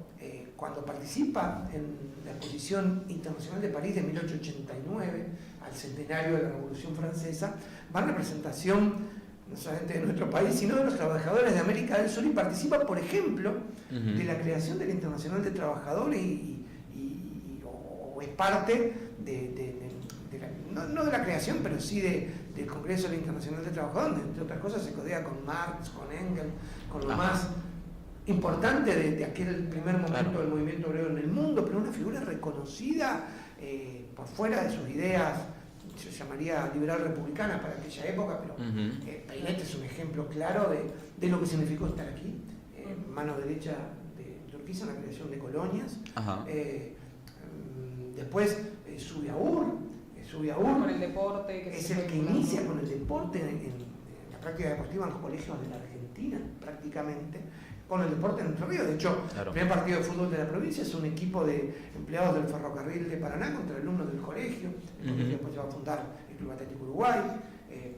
cuando participa en la Exposición Internacional de París de 1889, al centenario de la Revolución Francesa, va en representación no solamente de nuestro país, sino de los trabajadores de América del Sur, y participa, por ejemplo, de la creación de la Internacional de Trabajadores y o es parte no de la creación, pero sí del Congreso Internacional de Trabajo, donde entre otras cosas se codea con Marx, con Engels, con lo más importante de aquel primer momento del movimiento obrero en el mundo, pero una figura reconocida por fuera de sus ideas, se llamaría liberal republicana para aquella época, pero Painet es un ejemplo claro de lo que significó estar aquí, mano derecha de Urquiza en la creación de colonias. Después Zubiaur con el deporte, que es el que inicia con el deporte en la práctica deportiva en los colegios de la Argentina, prácticamente, con el deporte en Entre Ríos. De hecho, el primer partido de fútbol de la provincia es un equipo de empleados del ferrocarril de Paraná contra alumnos del colegio. El colegio después se va a fundar el Club Atlético Uruguay,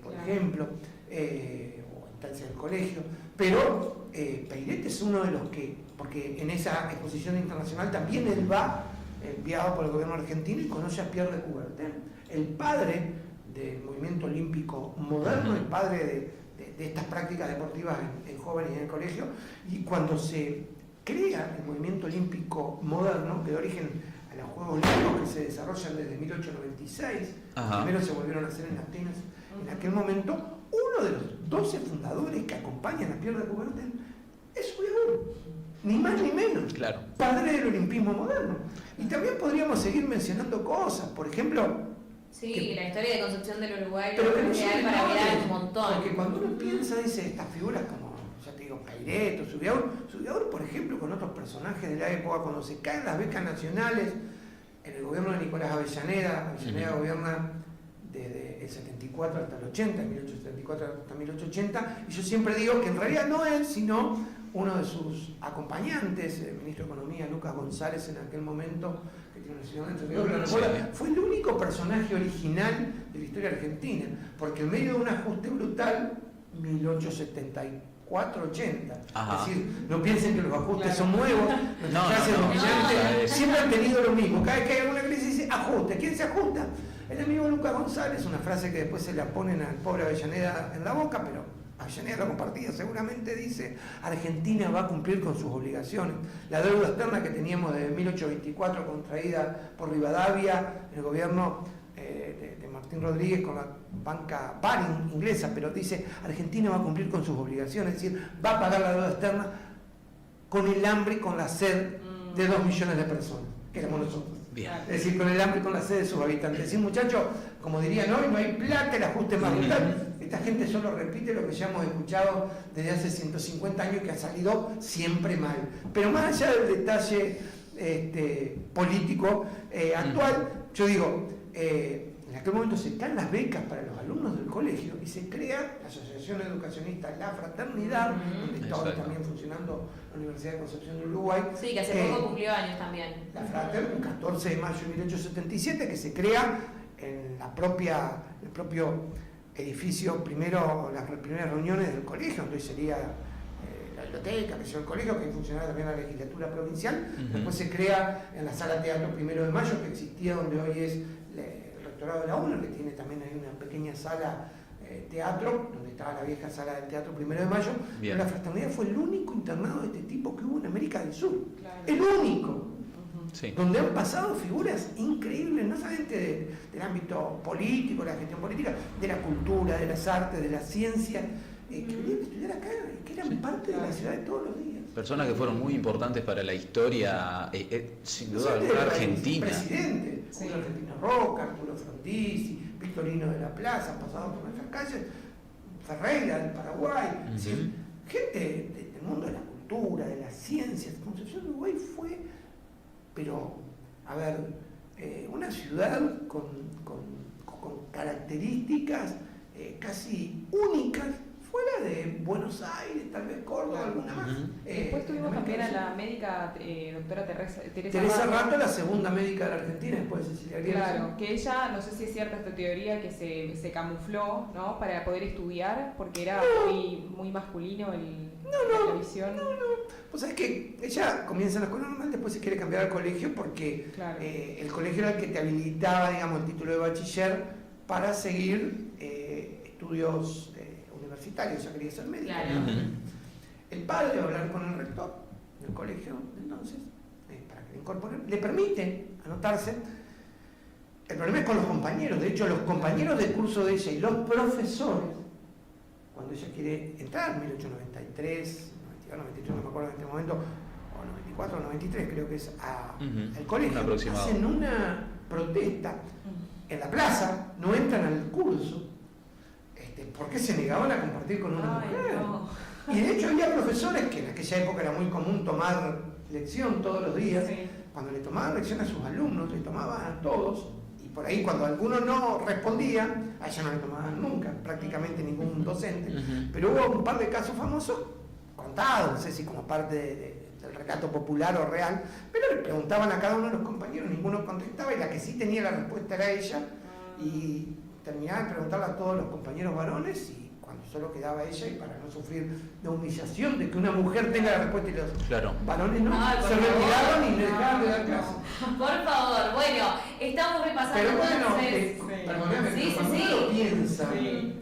por ejemplo, o instancia del colegio. Pero Pairet es uno de los que, porque en esa exposición internacional también él va enviado por el gobierno argentino y conoce a Pierre de Coubertin, el padre del movimiento olímpico moderno, el padre de estas prácticas deportivas en jóvenes y en el colegio. Y cuando se crea el movimiento olímpico moderno, que da origen a los Juegos Olímpicos que se desarrollan desde 1896, primero se volvieron a hacer en Atenas, en aquel momento, uno de los 12 fundadores que acompañan a Pierre de Coubertin es Zubiaur, ni más ni menos, padre del olimpismo moderno. Y también podríamos seguir mencionando cosas, por ejemplo... Sí, la historia de Concepción del Uruguay, pero que no hay para mirar un montón. Porque cuando uno piensa, dice, estas figuras como, ya te digo, Pairet o Zubiaur, por ejemplo, con otros personajes de la época, cuando se caen las becas nacionales, en el gobierno de Nicolás Avellaneda gobierna desde el 74 hasta el 80, 1874 hasta 1880, y yo siempre digo que en realidad no él, sino uno de sus acompañantes, el ministro de Economía, Lucas González, en aquel momento, que tiene una ciudad entre Ríos, fue el único personaje original de la historia argentina, porque en medio de un ajuste brutal, 1874-80, es decir, no piensen que los ajustes son nuevos, siempre han tenido lo mismo, cada vez que hay alguna crisis dice ajuste, ¿quién se ajusta? El amigo Lucas González, una frase que después se la ponen al pobre Avellaneda en la boca, pero Avellaneda lo compartía, seguramente dice, Argentina va a cumplir con sus obligaciones. La deuda externa que teníamos desde 1824 contraída por Rivadavia, el gobierno de Martín Rodríguez con la banca Baring inglesa, pero dice, Argentina va a cumplir con sus obligaciones, es decir, va a pagar la deuda externa con el hambre y con la sed de 2 millones de personas, que éramos nosotros. Es decir, con el hambre y con la sed de sus habitantes. Es decir, muchachos, como dirían hoy, no hay plata, el ajuste es más brutal. Esta gente solo repite lo que ya hemos escuchado desde hace 150 años, que ha salido siempre mal. Pero más allá del detalle político actual, yo digo, en aquel momento se caen las becas para los alumnos del colegio y se crea la Asociación Educacionista La Fraternidad, donde está hoy también funcionando la Universidad de Concepción del Uruguay. Sí, que hace poco cumplió años también. La Frater, el 14 de mayo de 1877, que se crea en el propio edificio, primero las primeras reuniones del colegio, donde hoy sería la biblioteca, que es el colegio, que funcionaba también la legislatura provincial. Después se crea en la sala teatro 1 de mayo, que existía donde hoy es el rectorado de la UNA, que tiene también ahí una pequeña sala teatro, donde estaba la vieja sala del teatro 1 de mayo. Pero la Fraternidad fue el único internado de este tipo que hubo en América del Sur. El único. Donde han pasado figuras increíbles, no solamente del ámbito político, la gestión política, de la cultura, de las artes, de la ciencia, que venían a estudiar acá, que eran parte de la ciudad de todos los días. Personas que fueron muy importantes para la historia, sin duda alguna, argentina. Presidente, Julio Argentino Roca, Arturo Frondizi, Victorino de la Plaza, han pasado por nuestras calles, Ferreira del Paraguay, es decir, gente del mundo de la cultura, de las ciencias. Concepción de Uruguay fue, pero, a ver, una ciudad con características casi únicas, fuera de Buenos Aires, tal vez Córdoba, alguna más. Después tuvimos también a la médica doctora Teresa Rato, la segunda médica de la Argentina, después de Cecilia Griezmann. Claro, que ella, no sé si es cierta esta teoría, que se camufló, ¿no?, para poder estudiar, porque era muy masculino la visión. No. Pues es que ella comienza en la escuela normal, después se quiere cambiar al colegio porque el colegio era el que te habilitaba, digamos, el título de bachiller para seguir estudios universitarios, ya quería ser médico. El padre va a hablar con el rector del colegio, entonces, para que le incorpore, le permite anotarse, El problema es con los compañeros. De hecho, los compañeros del curso de ella y los profesores, cuando ella quiere entrar, 1893, 92, 93, no me acuerdo en este momento, o 94, 93 creo que es, al colegio, hacen una protesta en la plaza, no entran al curso, porque se negaban a compartir con una mujer. No. Y de hecho había profesores que en aquella época era muy común tomar lección todos los días, cuando le tomaban lección a sus alumnos, le tomaban a todos, y por ahí cuando alguno no respondía, a ella no le tomaban nunca, prácticamente ningún docente, pero hubo un par de casos famosos, contados, no sé si como parte del relato popular o real, pero le preguntaban a cada uno de los compañeros, ninguno contestaba, y la que sí tenía la respuesta era ella, y terminaban de preguntarle a todos los compañeros varones, y cuando solo quedaba ella, y para no sufrir de humillación de que una mujer tenga la respuesta y los varones no, se retiraron y le dejaron de dar clase. Por favor, bueno, estamos repasando. Pero bueno, perdóname, cuando lo piensa,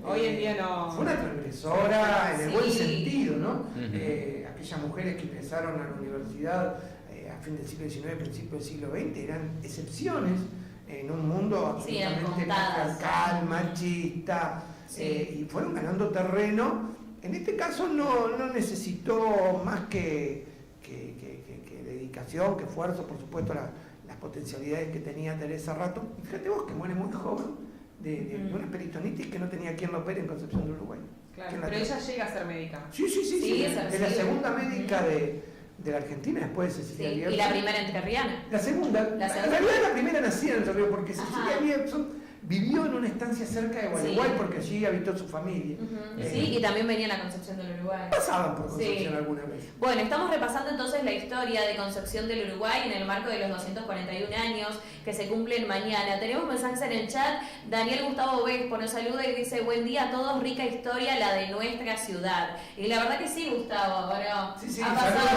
hoy en día no. Fue una transgresora en el buen sentido, ¿no? Aquellas mujeres que ingresaron a la universidad a fin del siglo XIX, principio del siglo XX, eran excepciones en un mundo absolutamente patriarcal, machista, y fueron ganando terreno. En este caso no necesitó más que dedicación, que esfuerzo, por supuesto las potencialidades que tenía Teresa Rato. Fíjate vos que muere muy joven de una peritonitis que no tenía quien lo opere en Concepción del Uruguay. Claro, pero ella llega a ser médica. Sí, es la segunda médica de la Argentina después de Cecilia Bierzo. Y la primera entrerriana. La segunda. En realidad la primera nacida en Entre Ríos, porque Cecilia Bierzo vivió en una estancia cerca de Gualeguay porque allí habitó su familia. Y también venían a Concepción del Uruguay. Pasaban por Concepción alguna vez. Bueno, estamos repasando entonces la historia de Concepción del Uruguay en el marco de los 241 años que se cumplen mañana. Tenemos mensajes en el chat. Daniel Gustavo Vespo nos saluda y dice: buen día a todos, rica historia la de nuestra ciudad. Y la verdad que sí, Gustavo. Bueno, ha pasado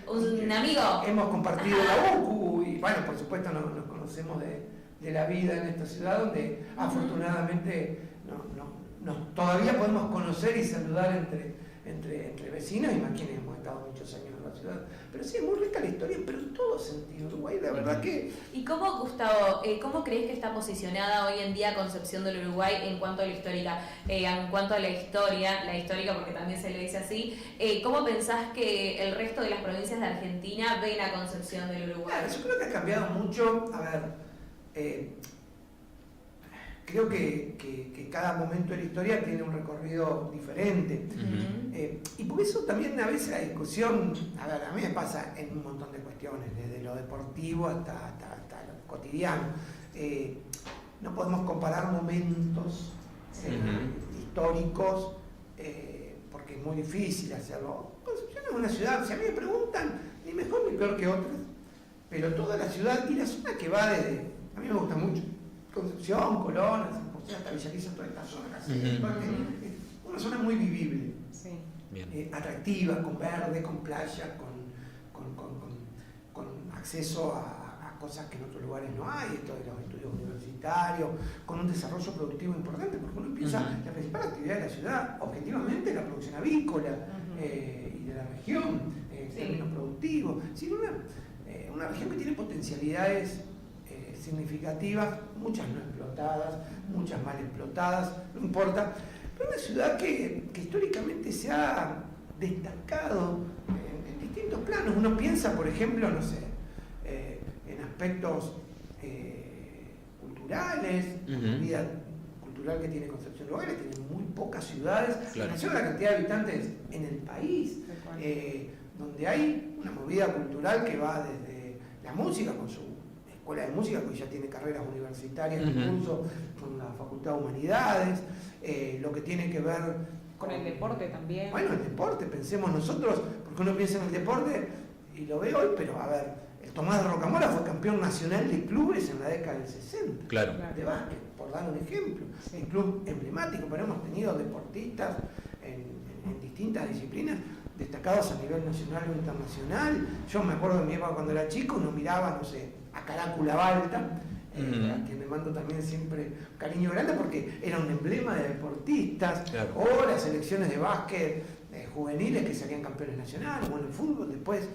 un amigo. Hemos compartido la UCU y bueno, por supuesto nos conocemos de la vida en esta ciudad, donde afortunadamente todavía podemos conocer y saludar entre vecinos, y más quienes hemos estado muchos años en la ciudad. Pero sí, es muy rica la historia, pero en todo sentido. Uruguay, la verdad que... ¿Y cómo, Gustavo, cómo crees que está posicionada hoy en día Concepción del Uruguay en cuanto a la histórica? En cuanto a la histórica, porque también se le dice así, ¿cómo pensás que el resto de las provincias de Argentina ven a Concepción del Uruguay? Claro, yo creo que ha cambiado mucho. A ver, creo que cada momento de la historia tiene un recorrido diferente. Y por eso también a veces la discusión, a mí me pasa en un montón de cuestiones, desde lo deportivo hasta lo cotidiano. No podemos comparar momentos históricos porque es muy difícil hacerlo. Concepción es una ciudad, si a mí me preguntan, ni mejor ni peor que otras, pero toda la ciudad y la zona que va desde... A mí me gusta mucho Concepción, Colón, San José, hasta Villa Lisa, toda esta zona, una zona muy vivible, atractiva, con verde, con playa, con acceso a cosas que en otros lugares no hay, esto de los estudios universitarios, con un desarrollo productivo importante, porque uno piensa la principal actividad de la ciudad, objetivamente, es la producción avícola y de la región, en términos productivos, sino una región que tiene potencialidades significativas, muchas no explotadas, muchas mal explotadas, no importa, pero una ciudad que históricamente se ha destacado en distintos planos. Uno piensa, por ejemplo, no sé, en aspectos culturales, la vida cultural que tiene Concepción del Uruguay, tiene muy pocas ciudades, en relación a la cantidad de habitantes en el país, donde hay una movida cultural que va desde la música con su escuela de música, que ya tiene carreras universitarias, incluso con la Facultad de Humanidades, lo que tiene que ver con el deporte también. Bueno, el deporte, pensemos nosotros, porque uno piensa en el deporte y lo ve hoy, pero a ver, el Tomás de Rocamora fue campeón nacional de clubes en la década del 60, de básquet, por dar un ejemplo, un club emblemático, pero hemos tenido deportistas en distintas disciplinas destacados a nivel nacional o internacional. Yo me acuerdo de mi época cuando era chico, uno miraba, no sé, a Carácula Balta, a quien le mando también siempre un cariño grande porque era un emblema de deportistas, o las selecciones de básquet juveniles que salían campeones nacionales, bueno, el fútbol, después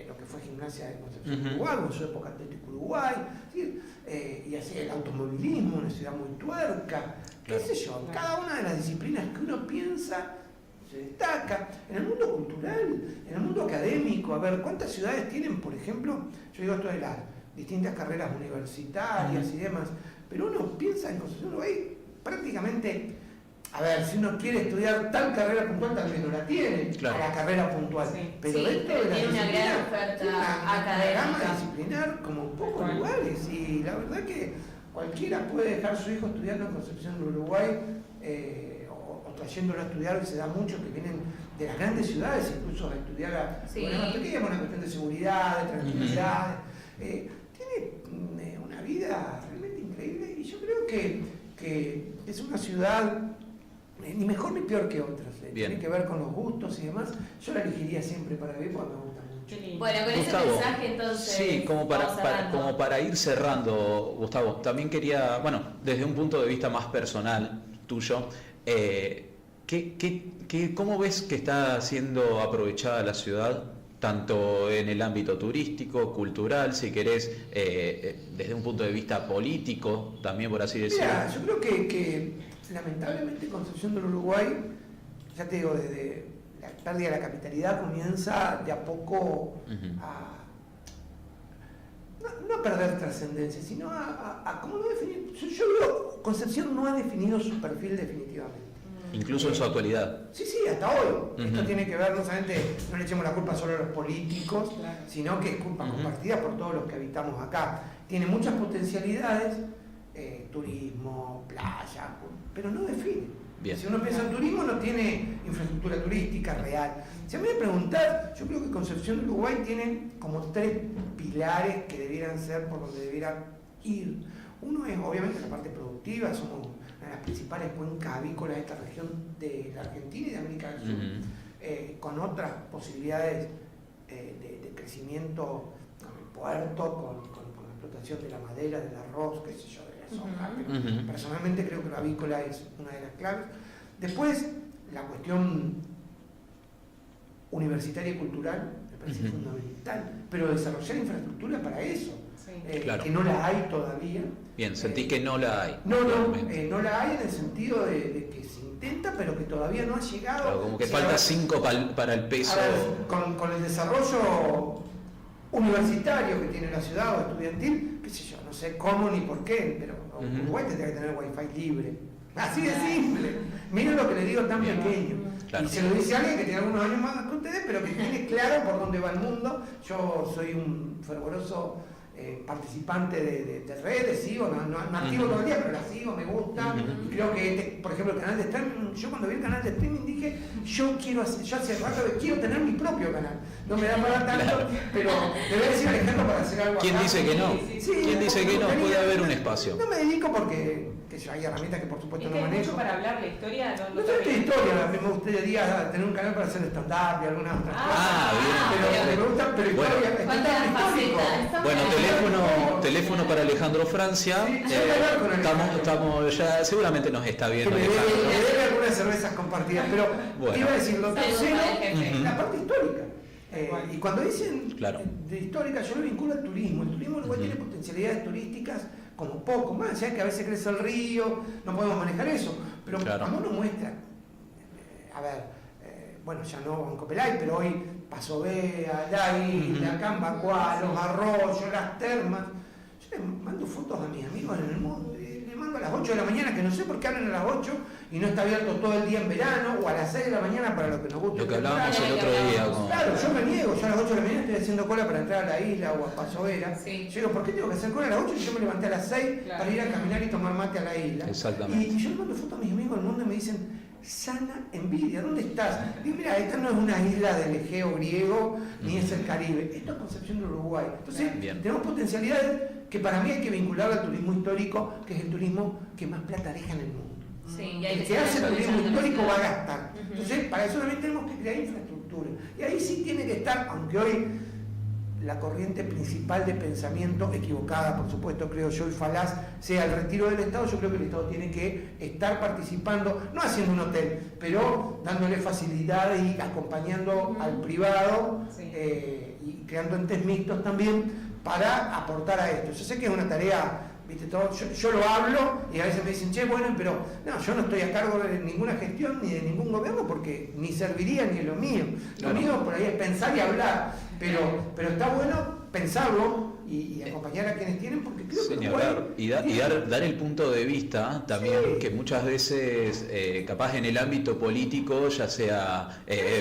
lo que fue Gimnasia de Concepción de Uruguay, en su época Atlético Uruguay, ¿sí? Y así el automovilismo, una ciudad muy tuerca, qué sé yo, en cada una de las disciplinas que uno piensa se destaca. En el mundo cultural, en el mundo académico, a ver, ¿cuántas ciudades tienen, por ejemplo, yo digo esto de las distintas carreras universitarias y demás, pero uno piensa en Concepción de Uruguay prácticamente... A ver, si uno quiere estudiar tal carrera puntual, también no la tiene, claro, a la carrera puntual. Sí. Pero Sí, dentro de la tiene una gran oferta académica. Una gama disciplinar como pocos lugares. Y la verdad que cualquiera puede dejar a su hijo estudiando en Concepción de Uruguay o trayéndolo a estudiar, y se da mucho que vienen de las grandes ciudades, incluso a estudiar a más pequeñas, una cuestión de seguridad, de tranquilidad. Tiene una vida realmente increíble y yo creo que es una ciudad ni mejor ni peor que otras. Tiene que ver con los gustos y demás. Yo la elegiría siempre para vivir porque me gusta mucho. Bueno, con Gustavo, ese mensaje entonces... Sí, como para ir cerrando, Gustavo, también quería, bueno, desde un punto de vista más personal tuyo, ¿cómo ves que está siendo aprovechada la ciudad, tanto en el ámbito turístico, cultural, si querés, desde un punto de vista político, también por así decirlo? Mira, yo creo que lamentablemente Concepción del Uruguay, ya te digo, desde la pérdida de la capitalidad comienza de a poco a no perder trascendencia, sino a cómo no definir. Yo veo, Concepción no ha definido su perfil definitivamente. Incluso en su actualidad. Sí, hasta hoy. Esto tiene que ver, no solamente, no le echemos la culpa solo a los políticos, sino que es culpa compartida por todos los que habitamos acá. Tiene muchas potencialidades, turismo, playa, pero no define. Bien. Si uno piensa en turismo, no tiene infraestructura turística real. Si a mí me preguntás, yo creo que Concepción de Uruguay tiene como 3 pilares que debieran ser por donde debiera ir. Uno es obviamente la parte productiva, somos una de las principales cuencas avícolas de esta región de la Argentina y de América del Sur, con otras posibilidades de crecimiento con el puerto, con la explotación de la madera, del arroz, qué sé yo, de la soja. Pero personalmente creo que la avícola es una de las claves. Después, la cuestión universitaria y cultural me parece fundamental, pero desarrollar infraestructura para eso, claro, que no la hay todavía. Bien, sentís que no la hay. No la hay en el sentido de que se intenta, pero que todavía no ha llegado. Claro, como que falta 5 para el peso. A ver, con el desarrollo universitario que tiene la ciudad o estudiantil, qué sé yo, no sé cómo ni por qué, pero Uruguay tendría que tener wifi libre. Así de simple. Miren lo que le digo tan pequeño. Claro. Y se lo dice alguien que tiene algunos años más que ustedes, pero que tiene claro por dónde va el mundo. Yo soy un fervoroso participante de redes, sigo, no activo todo el día, pero la sigo, me gusta. Y creo que, por ejemplo, el canal de streaming, yo cuando vi el canal de streaming dije, yo hace rato que quiero tener mi propio canal. No me da para tanto, pero te voy a decir, Alejandro, para hacer algo. ¿Quién dice que no? ¿Quién dice que no? Puede haber un espacio. No me dedico porque hay herramientas que por supuesto no manejo. Mucho para hablar de historia. No solamente de historia, a mí me gustaría tener un canal para hacer stand-up y algunas otras cosas. Pero me gusta, pero historia. Bueno, teléfono para Alejandro Francia. Estamos ya, seguramente nos está viendo. Me debe algunas cervezas compartidas, pero iba a decir lo tercero, la parte histórica. Y cuando dicen de histórica, yo lo vinculo al turismo. El turismo Uruguay tiene potencialidades turísticas como poco más, ya que a veces crece el río, no podemos manejar eso. Pero cuando uno muestra, bueno, ya no en Copelay, pero hoy Paso Vea, la isla, Cambacuá, los arroyos, las termas. Yo le mando fotos a mis amigos en el mundo, le mando a las 8 de la mañana, que no sé por qué hablan a las 8 y no está abierto todo el día en verano, o a las 6 de la mañana para lo que nos gusta. Lo que hablábamos el otro día. Claro, yo me niego, yo a las 8 de la mañana estoy haciendo cola para entrar a la isla o a Paso Vera. Yo digo, ¿por qué tengo que hacer cola a las 8 y yo me levanté a las 6 para ir a caminar y tomar mate a la isla? Exactamente. Y yo le mando fotos a mis amigos del mundo y me dicen, sana envidia, ¿dónde estás? Digo, mira, esta no es una isla del Egeo griego, ni es el Caribe, esto es Concepción de Uruguay. Entonces, tenemos potencialidades que para mí hay que vincular al turismo histórico, que es el turismo que más plata deja en el mundo. Sí, el que hace turismo histórico va a gastar. Entonces, para eso también tenemos que crear infraestructura. Y ahí sí tiene que estar, aunque hoy la corriente principal de pensamiento, equivocada por supuesto creo yo y falaz, sea el retiro del Estado. Yo creo que el Estado tiene que estar participando, no haciendo un hotel, pero dándole facilidades y acompañando al privado, y creando entes mixtos también para aportar a esto. Yo sé que es una tarea, ¿viste? Yo lo hablo y a veces me dicen, che, bueno, pero no, yo no estoy a cargo de ninguna gestión ni de ningún gobierno porque ni serviría ni es lo mío. Lo mío por ahí es pensar y hablar, pero está bueno pensarlo y acompañar a quienes tienen, porque creo que hablar y dar el punto de vista también, que muchas veces capaz en el ámbito político, ya sea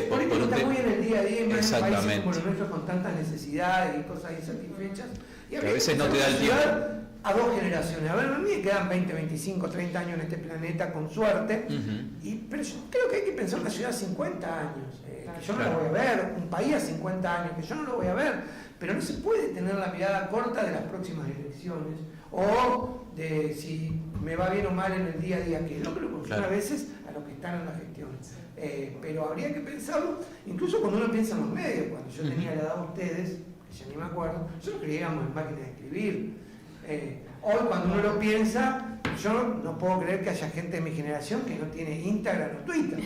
por un está muy en el día a día, más en países como exactamente, los nuestros con tantas necesidades y cosas insatisfechas, y a veces no te da el tiempo a dos generaciones. A ver, a mí me quedan 20, 25, 30 años en este planeta con suerte, pero yo creo que hay que pensar una ciudad a 50 años, que yo no la voy a ver, un país a 50 años, que yo no lo voy a ver, pero no se puede tener la mirada corta de las próximas elecciones, o de si me va bien o mal en el día a día, que es lo que lo funciona a veces a los que están en la gestión. Pero habría que pensarlo, incluso cuando uno piensa en los medios. Cuando yo tenía la edad de ustedes, que ya ni me acuerdo, nosotros escribíamos en máquinas de escribir. Hoy cuando uno lo piensa, yo no puedo creer que haya gente de mi generación que no tiene Instagram o Twitter.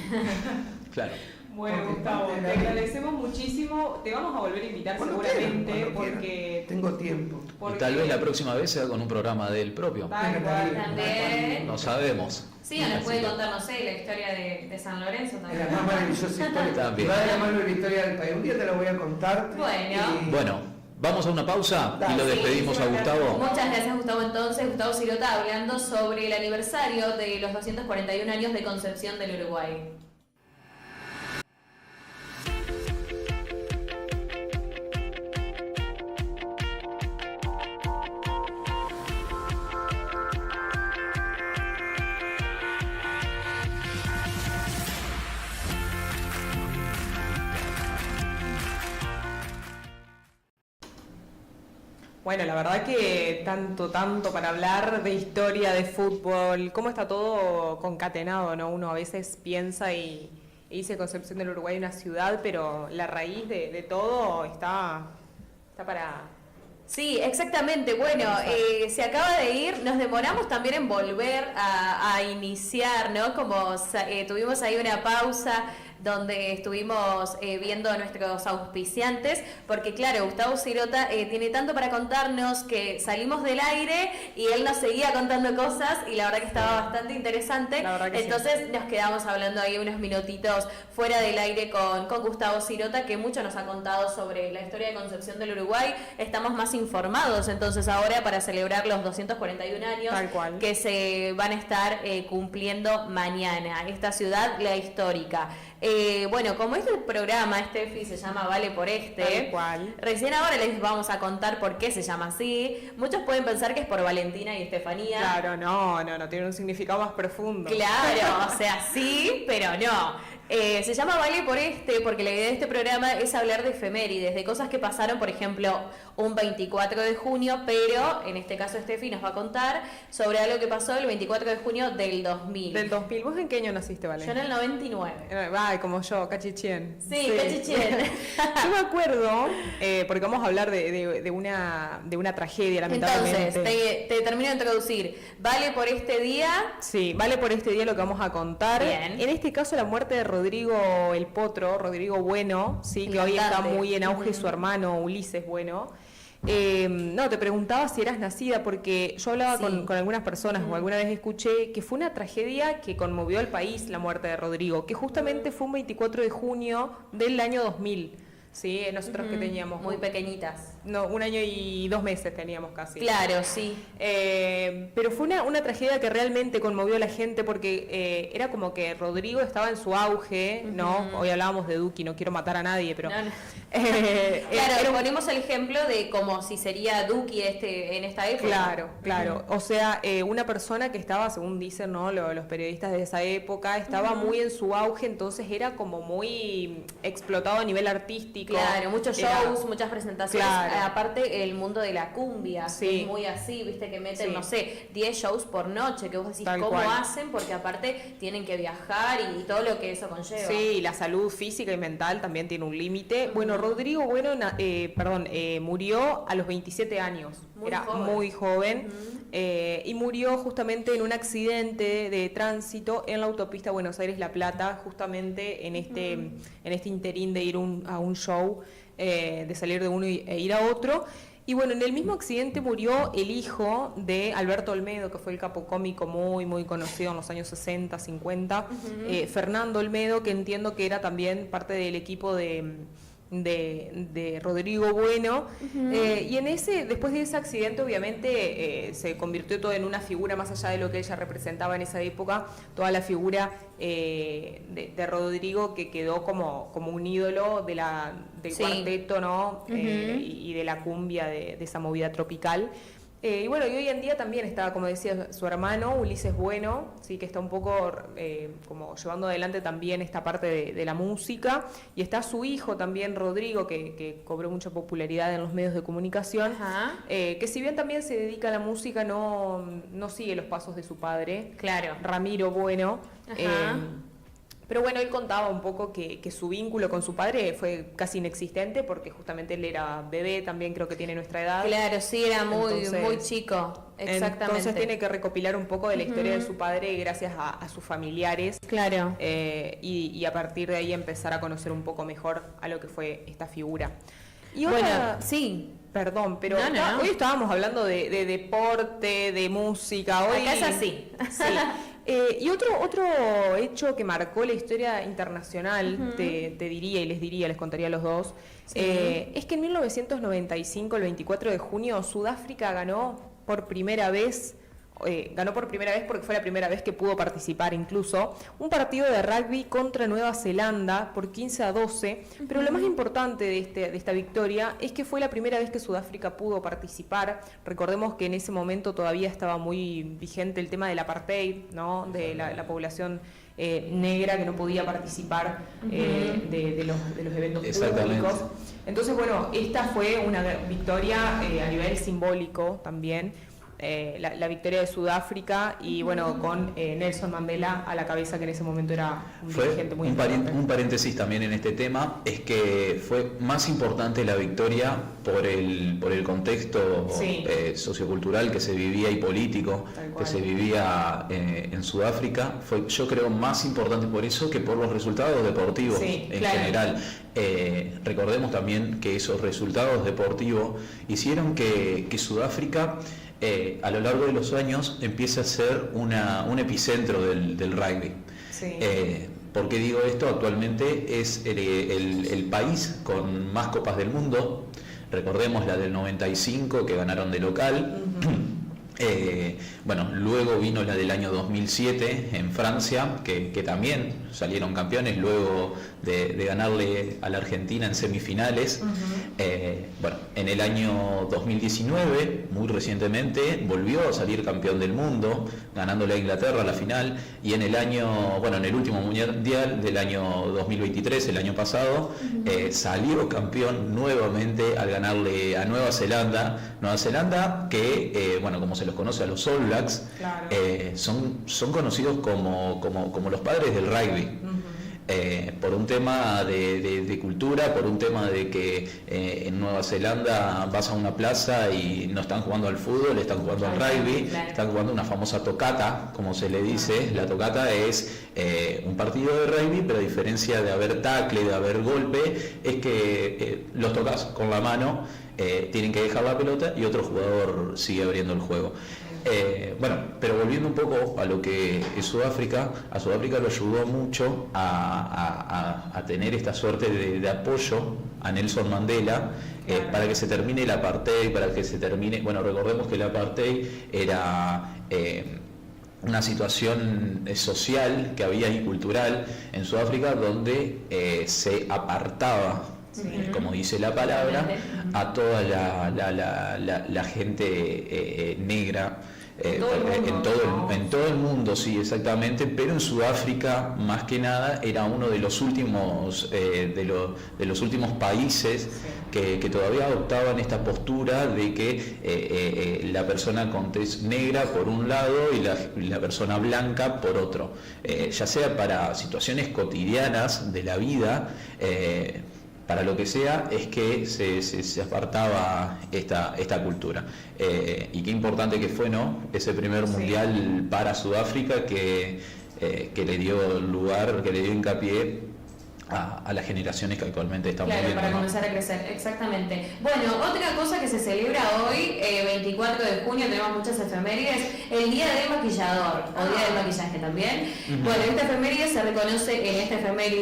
Claro. Bueno, Porque Gustavo, parte de te la vida. agradecemos muchísimo. Te vamos a volver a invitar Cuando seguramente quieran, cuando porque quieran. Tengo tiempo. Y tal vez la próxima vez sea con un programa del propio. Tal cual. También. No sabemos. Sí, o nos puede contar, no sé, la historia de San Lorenzo Es también. la más maravillosa historia. También. Va de la mano de la historia del país. Un día te la voy a contar. Bueno, vamos a una pausa y lo despedimos a Gustavo. Muchas gracias, Gustavo. Entonces, Gustavo Sirota hablando sobre el aniversario de los 241 años de concepción del Uruguay. Bueno, la verdad que tanto para hablar de historia, de fútbol, cómo está todo concatenado, ¿no? Uno a veces piensa y dice Concepción del Uruguay una ciudad, pero la raíz de todo está para... Sí, exactamente. Bueno, se acaba de ir, nos demoramos también en volver a iniciar, ¿no? Como tuvimos ahí una pausa donde estuvimos viendo a nuestros auspiciantes, porque claro, Gustavo Sirota tiene tanto para contarnos que salimos del aire y él nos seguía contando cosas y la verdad que estaba bastante interesante. Entonces sí, nos quedamos hablando ahí unos minutitos fuera del aire con Gustavo Sirota, que mucho nos ha contado sobre la historia de Concepción del Uruguay. Estamos más informados entonces ahora para celebrar los 241 años que se van a estar cumpliendo mañana. Esta ciudad, la histórica. Bueno, como este programa, Steffi, se llama Vale por Este, recién ahora les vamos a contar por qué se llama así. Muchos pueden pensar que es por Valentina y Estefanía. Claro, no, tiene un significado más profundo. Claro, o sea, sí, pero no. Se llama Vale por Este porque la idea de este programa es hablar de efemérides, de cosas que pasaron, por ejemplo, un 24 de junio, pero en este caso Steffi nos va a contar sobre algo que pasó el 24 de junio del 2000. Del 2000. ¿Vos en qué año naciste, Vale? Yo en el 99. Ay, como yo, cachichien. Sí, cachichien. Yo me acuerdo, porque vamos a hablar de una tragedia, lamentablemente. Entonces, te termino de introducir. Vale por este día. Sí, vale por este día lo que vamos a contar. Bien. En este caso, la muerte de Rodrigo el Potro, Rodrigo Bueno, sí, que hoy está muy en auge, su hermano Ulises Bueno. No, te preguntaba si eras nacida, porque yo hablaba con algunas personas, o alguna vez escuché que fue una tragedia que conmovió al país la muerte de Rodrigo, que justamente fue un 24 de junio del año 2000. Sí, nosotros que teníamos... Muy pequeñitas. No, 1 año y 2 meses teníamos casi. Claro, sí. Pero fue una tragedia que realmente conmovió a la gente porque era como que Rodrigo estaba en su auge, ¿no? Hoy hablábamos de Duki, no quiero matar a nadie, pero... No. Claro, ponemos el ejemplo de como si sería Duki en esta época. Claro. O sea, una persona que estaba, según dicen, ¿no? Los periodistas de esa época, estaba muy en su auge, entonces era como muy explotado a nivel artístico. Claro, muchos shows, muchas presentaciones. Claro. Aparte, el mundo de la cumbia, sí, es muy así, viste, que meten, no sé, 10 shows por noche, que vos decís, ¿cómo hacen? Porque aparte tienen que viajar y todo lo que eso conlleva. Sí, la salud física y mental también tiene un límite. Bueno, Rodrigo Bueno, murió a los 27 años, era muy joven, y murió justamente en un accidente de tránsito en la autopista Buenos Aires-La Plata, justamente en este interín de ir a un show, de salir de uno e ir a otro. Y bueno, en el mismo accidente murió el hijo de Alberto Olmedo, que fue el capo cómico muy, muy conocido en los años 60, 50, Fernando Olmedo, que entiendo que era también parte del equipo de Rodrigo Bueno, y después de ese accidente obviamente se convirtió todo en una figura más allá de lo que ella representaba en esa época, toda la figura de Rodrigo, que quedó como un ídolo del cuarteto, ¿no? Y de la cumbia, de esa movida tropical. Y bueno, y hoy en día también está, como decía, su hermano Ulises Bueno, sí, que está un poco como llevando adelante también esta parte de la música, y está su hijo también, Rodrigo, que cobró mucha popularidad en los medios de comunicación, que si bien también se dedica a la música, no sigue los pasos de su padre, claro, Ramiro Bueno. Pero bueno, él contaba un poco que su vínculo con su padre fue casi inexistente, porque justamente él era bebé, también creo que tiene nuestra edad. Claro, sí, era muy chico, exactamente. Entonces tiene que recopilar un poco de la historia de su padre gracias a sus familiares. Claro. Y a partir de ahí empezar a conocer un poco mejor a lo que fue esta figura. Y bueno, sí. Perdón, pero hoy estábamos hablando de deporte, de música. Hoy, acá es así. Sí. Y otro hecho que marcó la historia internacional, te diría y les contaría a los dos, es que en 1995, el 24 de junio, Sudáfrica ganó por primera vez porque fue la primera vez que pudo participar incluso, un partido de rugby contra Nueva Zelanda por 15-12, pero lo más importante de esta victoria es que fue la primera vez que Sudáfrica pudo participar. Recordemos que en ese momento todavía estaba muy vigente el tema del apartheid, ¿no? De la población negra que no podía participar de los eventos públicos. Entonces, bueno, esta fue una victoria a nivel simbólico también. La victoria de Sudáfrica y bueno, con Nelson Mandela a la cabeza, que en ese momento era un dirigente muy importante. Un paréntesis también en este tema es que fue más importante la victoria por el contexto sociocultural que se vivía y político que se vivía en Sudáfrica. Fue, yo creo, más importante por eso que por los resultados deportivos general. Recordemos también que esos resultados deportivos hicieron que Sudáfrica a lo largo de los años empieza a ser un epicentro del rugby. ¿Por qué digo esto? Actualmente es el país con más copas del mundo. Recordemos la del 95 que ganaron de local. Luego vino la del año 2007 en Francia, que también salieron campeones luego de ganarle a la Argentina en semifinales. En el año 2019, muy recientemente, volvió a salir campeón del mundo, ganándole a Inglaterra la final, y en el último mundial del año 2023, el año pasado, salió campeón nuevamente al ganarle a Nueva Zelanda que, como se los conoce a los All Blacks, son conocidos como los padres del rugby. Por un tema de cultura, por un tema de que en Nueva Zelanda vas a una plaza y no están jugando al fútbol, están jugando al rugby, están jugando una famosa tocata, como se le dice. La tocata es un partido de rugby, pero a diferencia de haber tackle, de haber golpe, es que los tocas con la mano, tienen que dejar la pelota y otro jugador sigue abriendo el juego. Pero volviendo un poco a lo que es Sudáfrica, a Sudáfrica lo ayudó mucho a tener esta suerte de apoyo a Nelson Mandela, para que se termine el apartheid, recordemos que el apartheid era una situación social que había y cultural en Sudáfrica, donde se apartaba, como dice la palabra, a toda la gente negra en todo el mundo, sí, exactamente, pero en Sudáfrica más que nada era uno de los últimos de los últimos países que todavía adoptaban esta postura de que la persona con tez negra por un lado y la persona blanca por otro, ya sea para situaciones cotidianas de la vida, para lo que sea, es que se apartaba esta cultura. Y qué importante que fue, ¿no?, ese primer mundial para Sudáfrica que le dio lugar, que le dio hincapié a las generaciones que actualmente estamos viendo. Claro, para ¿no?, comenzar a crecer, exactamente. Bueno, otra cosa que se celebra hoy, 24 de junio, tenemos muchas efemérides, el Día del Maquillador, o Día del Maquillaje también. Bueno, en esta efeméride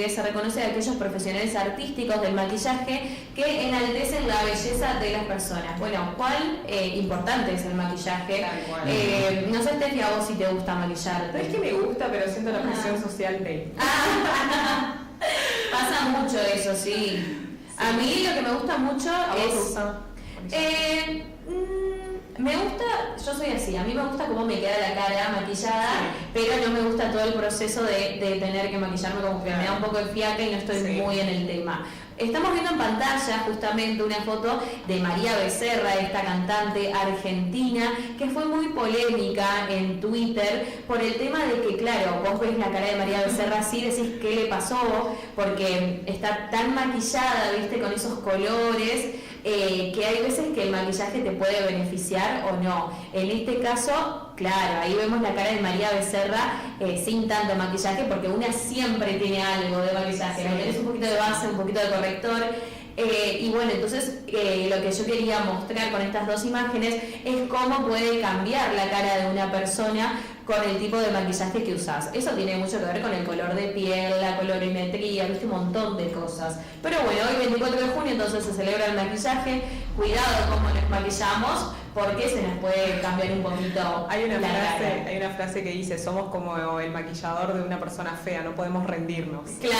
se reconoce a aquellos profesionales artísticos del maquillaje que enaltecen la belleza de las personas. Bueno, ¿cuál importante es el maquillaje? No sé, Steffi, a vos si te gusta maquillar. No es que me gusta, pero siento la presión social de... Pasa mucho eso, sí. A mí lo que me gusta mucho es... me gusta, yo soy así, a mí me gusta cómo me queda la cara maquillada, pero no me gusta todo el proceso de tener que maquillarme, como que me da un poco de fiaca y no estoy muy en el tema. Estamos viendo en pantalla justamente una foto de María Becerra, esta cantante argentina, que fue muy polémica en Twitter por el tema de que, claro, vos ves la cara de María Becerra así, decís qué le pasó, porque está tan maquillada, viste, con esos colores, que hay veces que el maquillaje te puede beneficiar o no. En este caso, claro, ahí vemos la cara de María Becerra sin tanto maquillaje, porque una siempre tiene algo de maquillaje, ¿no? Tenés un poquito de base, un poquito de corrector. Y bueno, entonces lo que yo quería mostrar con estas dos imágenes es cómo puede cambiar la cara de una persona con el tipo de maquillaje que usás. Eso tiene mucho que ver con el color de piel, la colorimetría, ¿viste? Un montón de cosas. Pero bueno, hoy 24 de junio entonces se celebra el maquillaje. Cuidado cómo nos maquillamos, porque se nos puede cambiar un poquito hay una la cara. Hay una frase que dice, somos como el maquillador de una persona fea, no podemos rendirnos. Claro.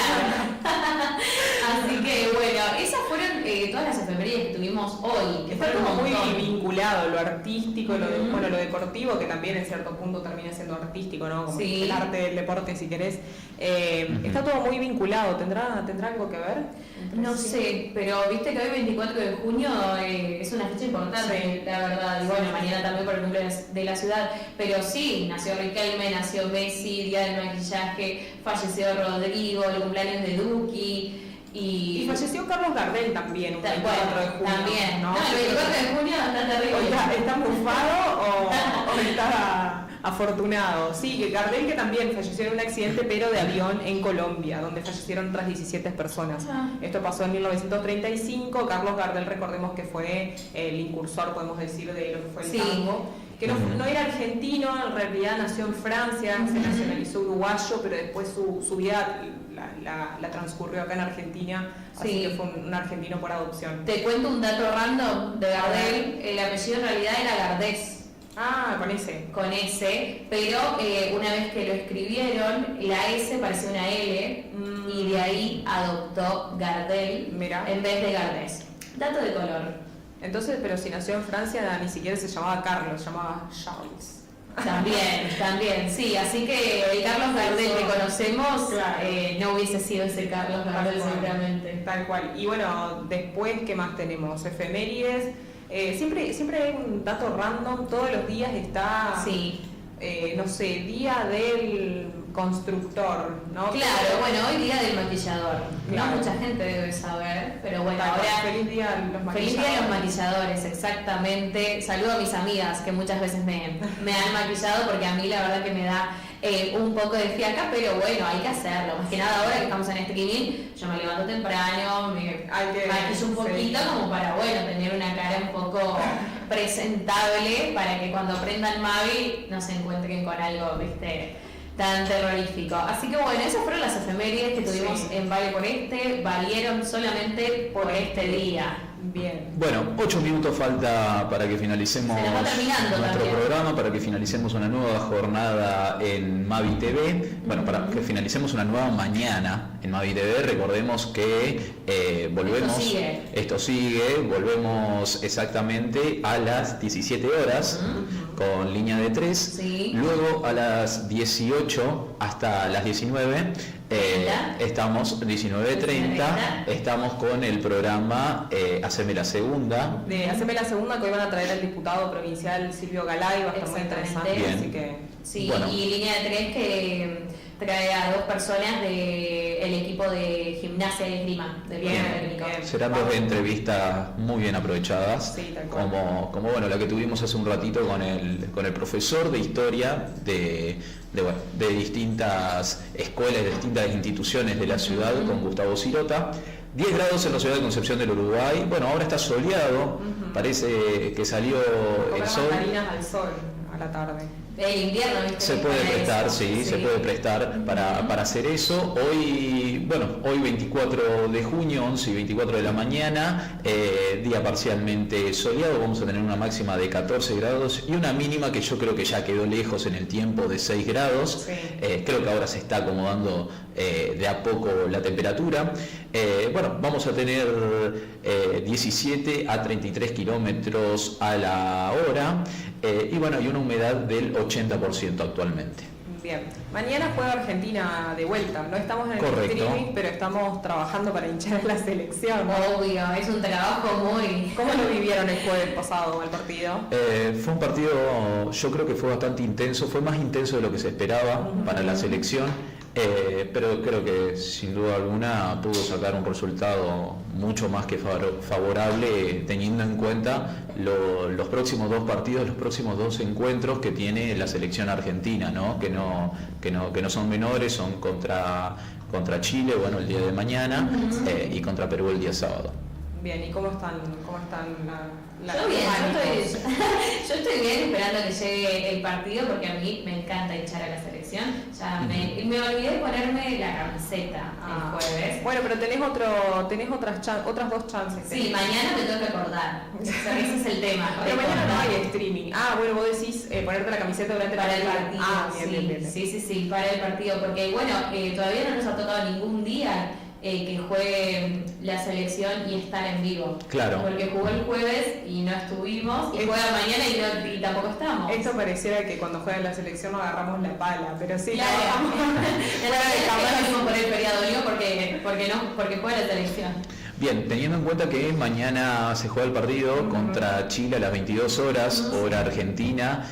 Así que bueno, esas fueron todas las efemérides que tuvimos hoy. Que Está fueron como un muy montón. vinculado lo artístico, lo deportivo, que también en cierto punto termina siendo artístico, ¿no? Como el arte, el deporte, si querés. Está todo muy vinculado. ¿Tendrá algo que ver? No sé, pero viste que hoy 24 de junio es una fecha importante, la verdad. Y bueno, mañana también por el cumpleaños de la ciudad. Pero sí, nació Riquelme, nació Messi, Día del Maquillaje, falleció Rodrigo, el cumpleaños de Duki. Y falleció Carlos Gardel también, un 24 de junio. También, ¿no? el 24 de junio está terrible. ¿Está mufado o está afortunado? Sí, que Gardel, que también falleció en un accidente, pero de avión en Colombia, donde fallecieron otras 17 personas. Esto pasó en 1935. Carlos Gardel, recordemos que fue el incursor, podemos decir, de lo que fue el tango. Que no era argentino, en realidad nació en Francia, se nacionalizó uruguayo, pero después su vida la transcurrió acá en Argentina, así que fue un argentino por adopción. Te cuento un dato random de Gardel, el apellido en realidad era Gardés. Con ese. Con S, pero una vez que lo escribieron, la S parecía una L y de ahí adoptó Gardel en vez de Gardés. Dato de color. Entonces, pero si nació en Francia, ni siquiera se llamaba Carlos, se llamaba Charles. También, sí, así que el Carlos Gardel que conocemos no hubiese sido ese Carlos Gardel seguramente. Tal cual. Y bueno, después, ¿qué más tenemos? Efemérides. Siempre hay un dato random, todos los días está, no sé, Día del Constructor, ¿no? Claro, bueno, hoy Día del Maquillador. Claro. No mucha gente debe saber, pero bueno, ahora... Feliz Día a los Maquilladores. Feliz Día a los Maquilladores, exactamente. Saludo a mis amigas que muchas veces me han maquillado, porque a mí la verdad que me da un poco de fiaca, pero bueno, hay que hacerlo. Más que nada ahora que estamos en streaming, yo me levanto temprano, me maquillo un poquito como para, bueno, tener una cara un poco presentable para que cuando prendan Mavi no se encuentren con algo, viste, tan terrorífico. Así que bueno, esas fueron las efemérides que tuvimos en Vale por valieron solamente por este día. Bien. Bueno, 8 minutos falta para que finalicemos nuestro programa, para que finalicemos una nueva jornada en Mavi TV. Bueno, para que finalicemos una nueva mañana en Mavi TV. Recordemos que volvemos. Esto sigue, volvemos exactamente a las 17 horas con línea de 3. Luego a las 18 hasta las 19. Estamos 19:30, estamos con el programa Haceme la Segunda. Haceme la Segunda, que hoy van a traer al diputado provincial Silvio Galay, va a estar muy interesante. Bien. Así que... Sí, bueno. Y línea de 3 trae a 2 personas del equipo de Gimnasia y Esgrima, del Bien, técnico. bien. Serán 2 entrevistas muy bien aprovechadas, Sí, tal cual. como bueno, la que tuvimos hace un ratito con el profesor de historia de distintas escuelas, de distintas instituciones de la ciudad, con Gustavo Sirota. 10 grados en la ciudad de Concepción del Uruguay. Bueno, ahora está soleado, parece que salió el Comer sol. mandarinas al sol a la tarde. El invierno, ¿viste? Se puede Para prestar, eso. sí, se puede prestar para hacer eso. Hoy 24 de junio, 11 y 24 de la mañana, día parcialmente soleado, vamos a tener una máxima de 14 grados y una mínima que yo creo que ya quedó lejos en el tiempo de 6 grados. Sí. Creo que ahora se está acomodando de a poco la temperatura. Vamos a tener 17 a 33 kilómetros a la hora y hay una humedad del 80% actualmente. Bien, mañana juega Argentina de vuelta, no estamos en el Correcto. streaming, pero estamos trabajando para hinchar la selección. Obvio, es un trabajo muy... ¿Cómo lo vivieron el jueves pasado el partido? Fue un partido, yo creo que fue bastante intenso, fue más intenso de lo que se esperaba para la selección, pero creo que sin duda alguna pudo sacar un resultado mucho más que favorable, teniendo en cuenta los próximos 2 partidos, los próximos 2 encuentros que tiene la selección argentina, ¿no? Que no son menores, son contra Chile, el día de mañana, y contra Perú el día sábado. Bien, ¿y cómo están Yo bien, los ánimos? yo estoy bien esperando que llegue el partido porque a mí me encanta hinchar a la selección. Ya me olvidé de ponerme la camiseta el jueves. Bueno, pero tenés otras 2 chances. Sí, mañana me tengo que acordar. Ese es el tema. Pero mañana no recordar. hay streaming. Vos decís ponerte la camiseta durante Para el partido. Bien. Sí, para el partido. Porque todavía no nos ha tocado ningún día que juegue la selección y estar en vivo. Claro. Porque jugó el jueves y no estuvimos, y juega mañana y tampoco estamos. Esto pareciera que cuando juega la selección nos agarramos la pala, pero sí, Claro. trabajamos fuera de cámara. Por el feriado, digo, porque juega la selección. Bien, teniendo en cuenta que mañana se juega el partido contra Chile a las 22 horas, hora argentina,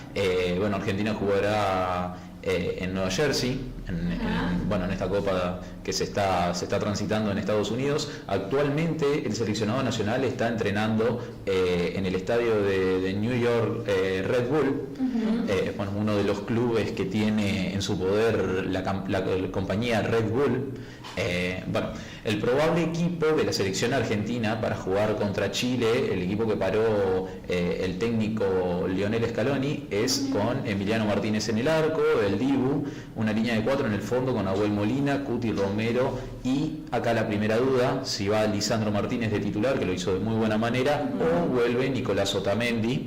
Argentina jugará en Nueva Jersey, en esta copa que se está transitando en Estados Unidos. Actualmente el seleccionado nacional está entrenando en el estadio de New York Red Bull, uno de los clubes que tiene en su poder la compañía Red Bull. El probable equipo de la selección argentina para jugar contra Chile, el equipo que paró el técnico Lionel Scaloni, es con Emiliano Martínez en el arco, el Dibu, una línea de 4 en el fondo con Nahuel Molina, Cuti Romero y acá la primera duda, si va Lisandro Martínez de titular, que lo hizo de muy buena manera, o vuelve Nicolás Otamendi,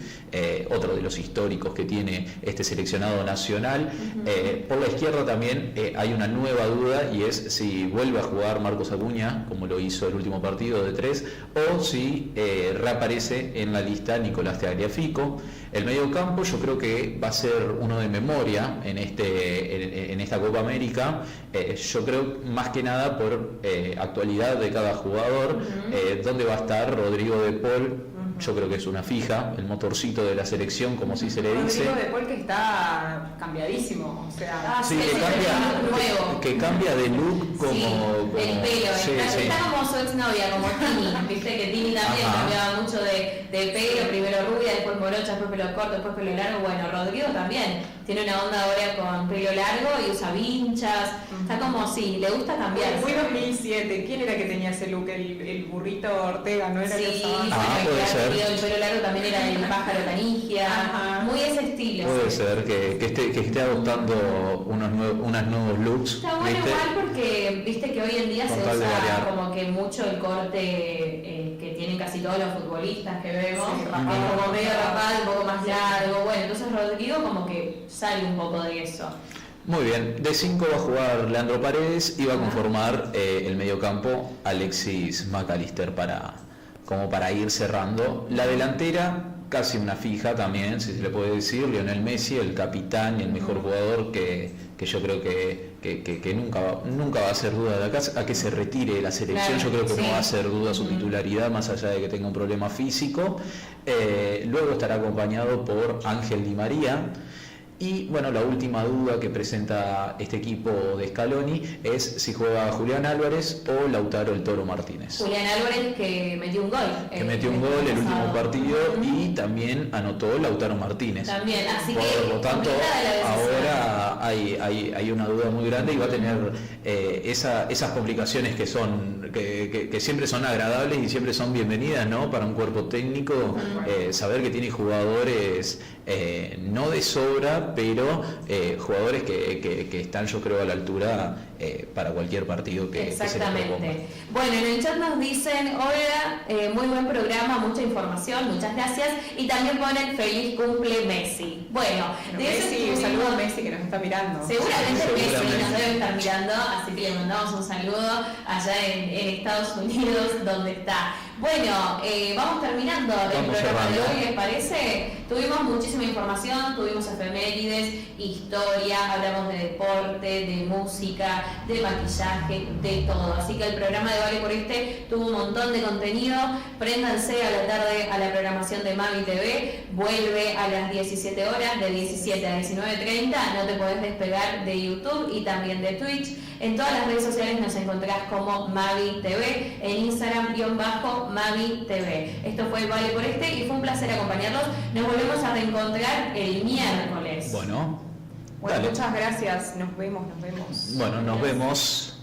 otro de los históricos que tiene este seleccionado nacional. Por la izquierda también hay una nueva duda y es si vuelve a jugar Marcos Acuña, como lo hizo el último partido de 3, o si reaparece en la lista Nicolás Tagliafico. El mediocampo yo creo que va a ser uno de memoria en esta Copa América, yo creo más que nada por actualidad de cada jugador, donde va a estar Rodrigo de Paul. Yo creo que es una fija, el motorcito de la selección, como si se le dice. Rodrigo de Paul, que está cambiadísimo, o sea... Sí, que cambia de look como... El pelo, está como su exnovia, como Tini, viste que Tini también cambiaba mucho de pelo, primero rubia, después morocha, después pelo corto, después pelo largo. Bueno, Rodrigo también tiene una onda ahora con pelo largo y usa vinchas, está como, le gusta cambiar. Fue 2007, ¿quién era que tenía ese look? El burrito Ortega, ¿no era que usaba? Puede ser. El pelo largo también era el pájaro Canigia, muy ese estilo. Puede ser que esté adoptando unos nuevos looks. Está bueno igual porque viste que hoy en día se usa como que mucho el corte que tienen casi todos los futbolistas que vemos, como medio rapado, un poco más largo. Bueno, entonces Rodrigo como que sale un poco de eso. Muy bien, de 5 va a jugar Leandro Paredes y va a conformar el mediocampo Alexis McAllister como para ir cerrando. La delantera, casi una fija también, si se le puede decir, Lionel Messi, el capitán y el mejor jugador que yo creo que nunca va a ser duda de acá, a que se retire de la selección. Yo creo que no va a ser duda su titularidad, más allá de que tenga un problema físico. Luego estará acompañado por Ángel Di María. Y bueno, la última duda que presenta este equipo de Scaloni es si juega Julián Álvarez o Lautaro el Toro Martínez. Julián Álvarez que metió un gol. Que metió un gol el último partido y también anotó Lautaro Martínez. También, así que por lo tanto, ahora hay una duda muy grande y va a tener esas complicaciones que son que siempre son agradables y siempre son bienvenidas, ¿no? Para un cuerpo técnico, saber que tiene jugadores no de sobra, pero jugadores que están, yo creo, a la altura para cualquier partido que se les proponga. Bueno, en el chat nos dicen, hola, muy buen programa, mucha información, muchas gracias, y también ponen feliz cumple Messi. Bueno, Messi, saludo a Messi que nos está mirando. Seguramente Messi nos debe estar mirando, así que le mandamos un saludo allá en Estados Unidos, donde está. Bueno, vamos terminando el programa de hoy, ¿les parece? Tuvimos muchísima información, tuvimos efemérides, historia, hablamos de deporte, de música, de maquillaje, de todo. Así que el programa de Vale por Este tuvo un montón de contenido. Préndanse a la tarde a la programación de Mavi TV, vuelve a las 17 horas, de 17 a 19:30, no te podés despegar de YouTube y también de Twitch. En todas las redes sociales nos encontrás como Mavi TV, en Instagram _Mavi TV. Esto fue Vale por Este y fue un placer acompañarlos. Nos volvemos a reencontrar el miércoles. Bueno, muchas gracias. Nos vemos. Bueno, nos vemos.